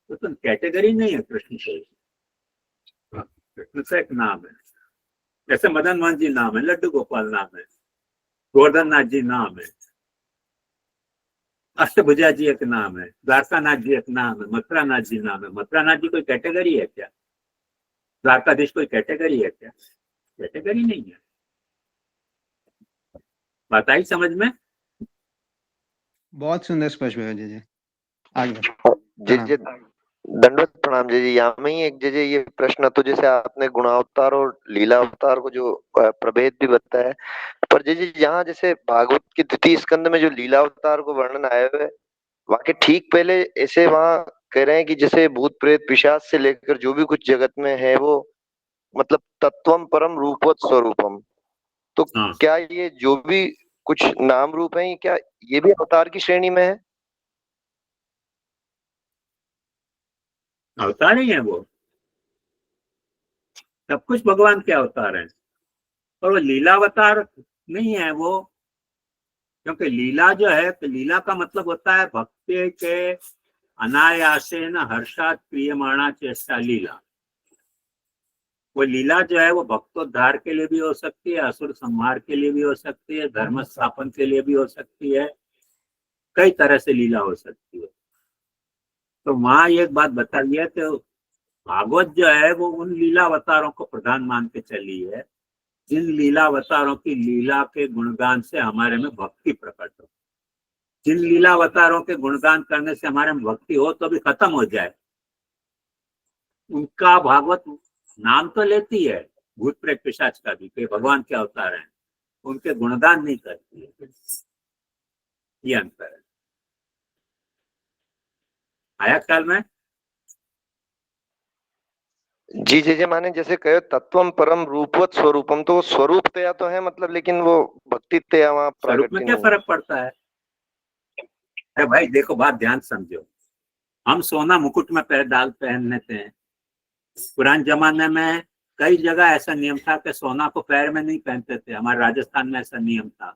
तो तुम कैटेगरी नहीं है कृष्ण से, कृष्ण से एक नाम है। जैसे मदन मोहन जी नाम है, लड्डू गोपाल नाम है, गोवर्धन नाथ जी नाम है, अष्टभुजा जी एक नाम है, द्वारकानाथ जी एक नाम है, मथुरा नाथ जी नाम है। मथुरा नाथ जी कोई कैटेगरी है क्या? द्वारकाधीश कोई कैटेगरी है क्या? कैटेगरी नहीं है। बात आई समझ में? बहुत सुंदर स्पष्ट हुआ जी। आगे जी दंडवत प्रणाम जी। यहाँ में ही एक जी ये प्रश्न, तो जैसे आपने गुणावतार और लीला अवतार को जो प्रभेद भी बताया, पर जी यहाँ जैसे भागवत के द्वितीय स्कंद में जो लीला अवतार को वर्णन आया हुआ है, वहां के ठीक पहले ऐसे वहां कह रहे हैं कि जैसे भूत प्रेत पिशाच से लेकर जो भी कुछ जगत में है वो मतलब तत्वम परम रूपवत स्वरूपम। तो क्या ये जो भी कुछ नाम रूप है, क्या ये भी अवतार की श्रेणी में है? अवतार ही है वो, सब कुछ भगवान के अवतार हैं। और वो लीला अवतार नहीं है वो, क्योंकि लीला जो है, तो लीला का मतलब होता है भक्ति के अनायासेन हर्षात प्रियमाणा चेष्टा लीला। वो लीला जो है वो भक्तोद्धार के लिए भी हो सकती है, असुर संहार के लिए भी हो सकती है, धर्म स्थापन के लिए भी हो सकती है, कई तरह से लीला हो सकती है। तो वहां एक बात बताइए है कि भागवत जो है वो उन लीला अवतारों को प्रधान मान के चली है जिन लीला अवतारों की लीला के गुणगान से हमारे में भक्ति प्रकट हो। जिन लीला अवतारों के गुणगान करने से हमारे में भक्ति हो तो भी खत्म हो जाए, उनका भागवत नाम तो लेती है, भूत प्रेत पिशाच का भी, कि भगवान के अवतार हैं, उनके गुणगान नहीं करती है। ये अंतर है। आया ख्याल में? जी माने जैसे कहो तत्वम परम रूपवत स्वरूपम, तो स्वरूप तया तो है मतलब, लेकिन वो भक्ति तया वहां स्वरूप में क्या फर्क पड़ता है? अरे भाई देखो, बात ध्यान समझो। हम सोना मुकुट में पहन लेते हैं। पुराने जमाने में कई जगह ऐसा नियम था कि सोना को पैर में नहीं पहनते थे। हमारे राजस्थान में ऐसा नियम था,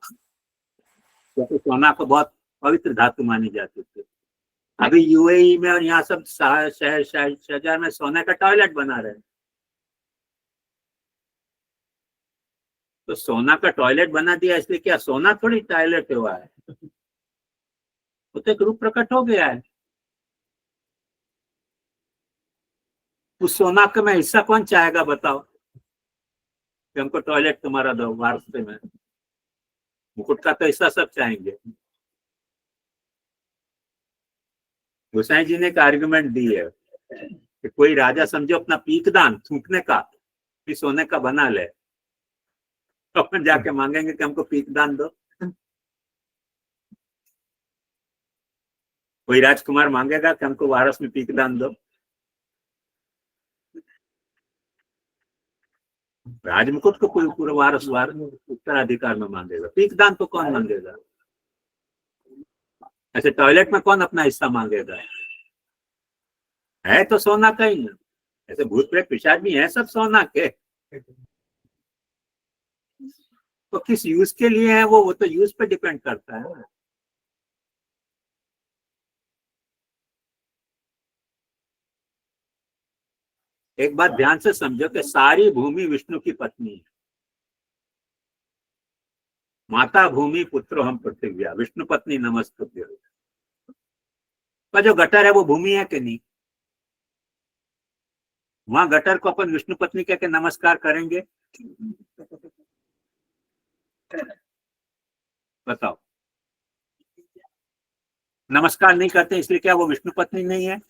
क्योंकि सोना को बहुत पवित्र धातु मानी जाती थी। अभी यूएई में और यहाँ सब शहर में सोने का टॉयलेट बना रहे हैं। तो सोना का टॉयलेट बना दिया इसलिए क्या सोना थोड़ी टॉयलेट हुआ है? वो तो एक रूप प्रकट हो गया है। उस सोना का में हिस्सा कौन चाहेगा बताओ कि हमको टॉयलेट तुम्हारा दो वारसे में? मुकुट का तो हिस्सा सब चाहेंगे। गोसाई जी ने एक आर्गुमेंट दी है कि कोई राजा समझो अपना पीकदान थूकने का कि सोने का बना ले, तो अपन जाके मांगेंगे कि हमको पीकदान दो। कोई राजकुमार मांगेगा कि हमको वारस में पीकदान दो? राजमुकुट को कोई पूरा वारस उत्तराधिकार में मांगेगा, पीकदान तो कौन मांगेगा? ऐसे टॉयलेट में कौन अपना हिस्सा मांगेगा? है तो सोना का ही ना। ऐसे भूत प्रेत पिशाच भी है सब सोना के, तो किस यूज के लिए है वो तो यूज पे डिपेंड करता है ना। एक बात ध्यान से समझो कि सारी भूमि विष्णु की पत्नी है। माता भूमि पुत्रो हम पृथ्व्या विष्णु पत्नी नमस्तुभ्य। पर जो गटर है वो भूमि है कि नहीं? वहां गटर को अपन विष्णु पत्नी कह के नमस्कार करेंगे? बताओ, नमस्कार नहीं करते इसलिए क्या वो विष्णु पत्नी नहीं है?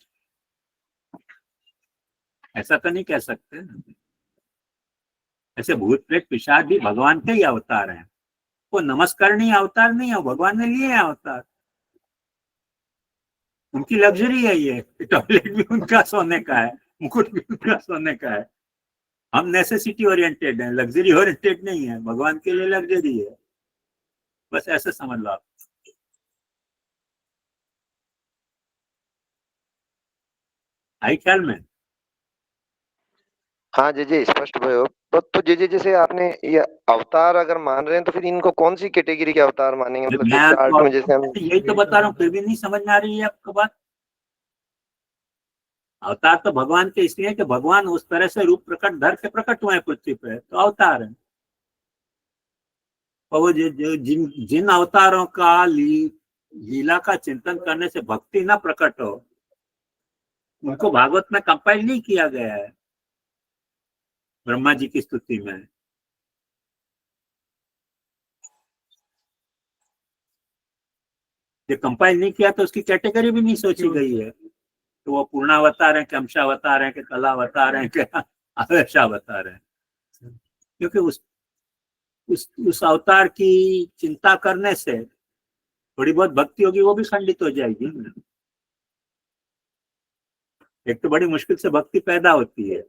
ऐसा तो नहीं कह सकते। ऐसे भूत प्रेत पिशाच भी भगवान के ही अवतार हैं। वो नमस्करणीय अवतार नहीं है, भगवान ने लिए हैं अवतार। उनकी लग्जरी है ये। टॉयलेट भी उनका सोने का है, मुकुट भी उनका सोने का है। हम नेसेसिटी ओरिएंटेड हैं, लग्जरी ओरिएंटेड नहीं है। भगवान के लिए लग्जरी है, बस ऐसे समझ लो आप। आई ख्याल में? हाँ जी स्पष्ट भयो। तो जी जैसे आपने ये अवतार अगर मान रहे हैं तो फिर इनको कौन सी कैटेगरी के अवतार मानेंगे? मतलब मैं जो चार्ट में जैसे हम यही तो बता रहा हूँ, फिर भी नहीं समझ में आ रही है आपको बात। अवतार तो भगवान के इसलिए है कि भगवान उस तरह से रूप प्रकट धर के प्रकट हुए हैं पृथ्वी पे, तो अवतार है। और वो जिन अवतारों का लीला का चिंतन करने से भक्ति ना प्रकट हो, उनको भागवत में कंपाइल नहीं किया गया है ब्रह्मा जी की स्तुति में। ये कंपाइल नहीं किया तो उसकी कैटेगरी भी नहीं सोची गई है। तो वो पूर्णावतार है कि अंशावतार है कि कलावतार है कि आवेशावतार है। क्योंकि उस अवतार की चिंता करने से थोड़ी बहुत भक्ति होगी, वो भी खंडित हो जाएगी। एक तो बड़ी मुश्किल से भक्ति पैदा होती है।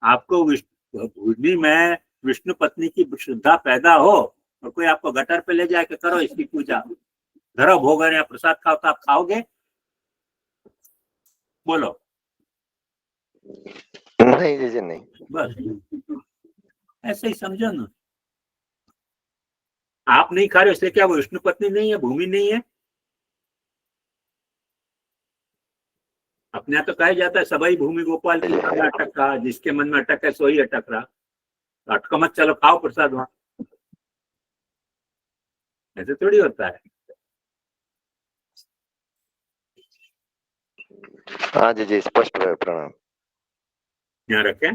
आपको भूमि में विष्णु पत्नी की श्रद्धा पैदा हो और कोई आपको गटर पे ले जाके करो इसकी पूजा, धरो भोग या प्रसाद खाओ, तो आप खाओगे? बोलो। नहीं जी नहीं। बस ऐसे ही समझो ना। आप नहीं खा रहे इसलिए क्या वो विष्णु पत्नी नहीं है, भूमि नहीं है? अपने यहाँ तो कहा जाता है सबई भूमि गोपाल की अटक का, जिसके मन में अटक है सोई अटक रहा। अटको मत, चलो खाओ प्रसाद वहां। ऐसे थोड़ी होता है। हाँ जी स्पष्ट भयो। प्रणाम। यहाँ रखें।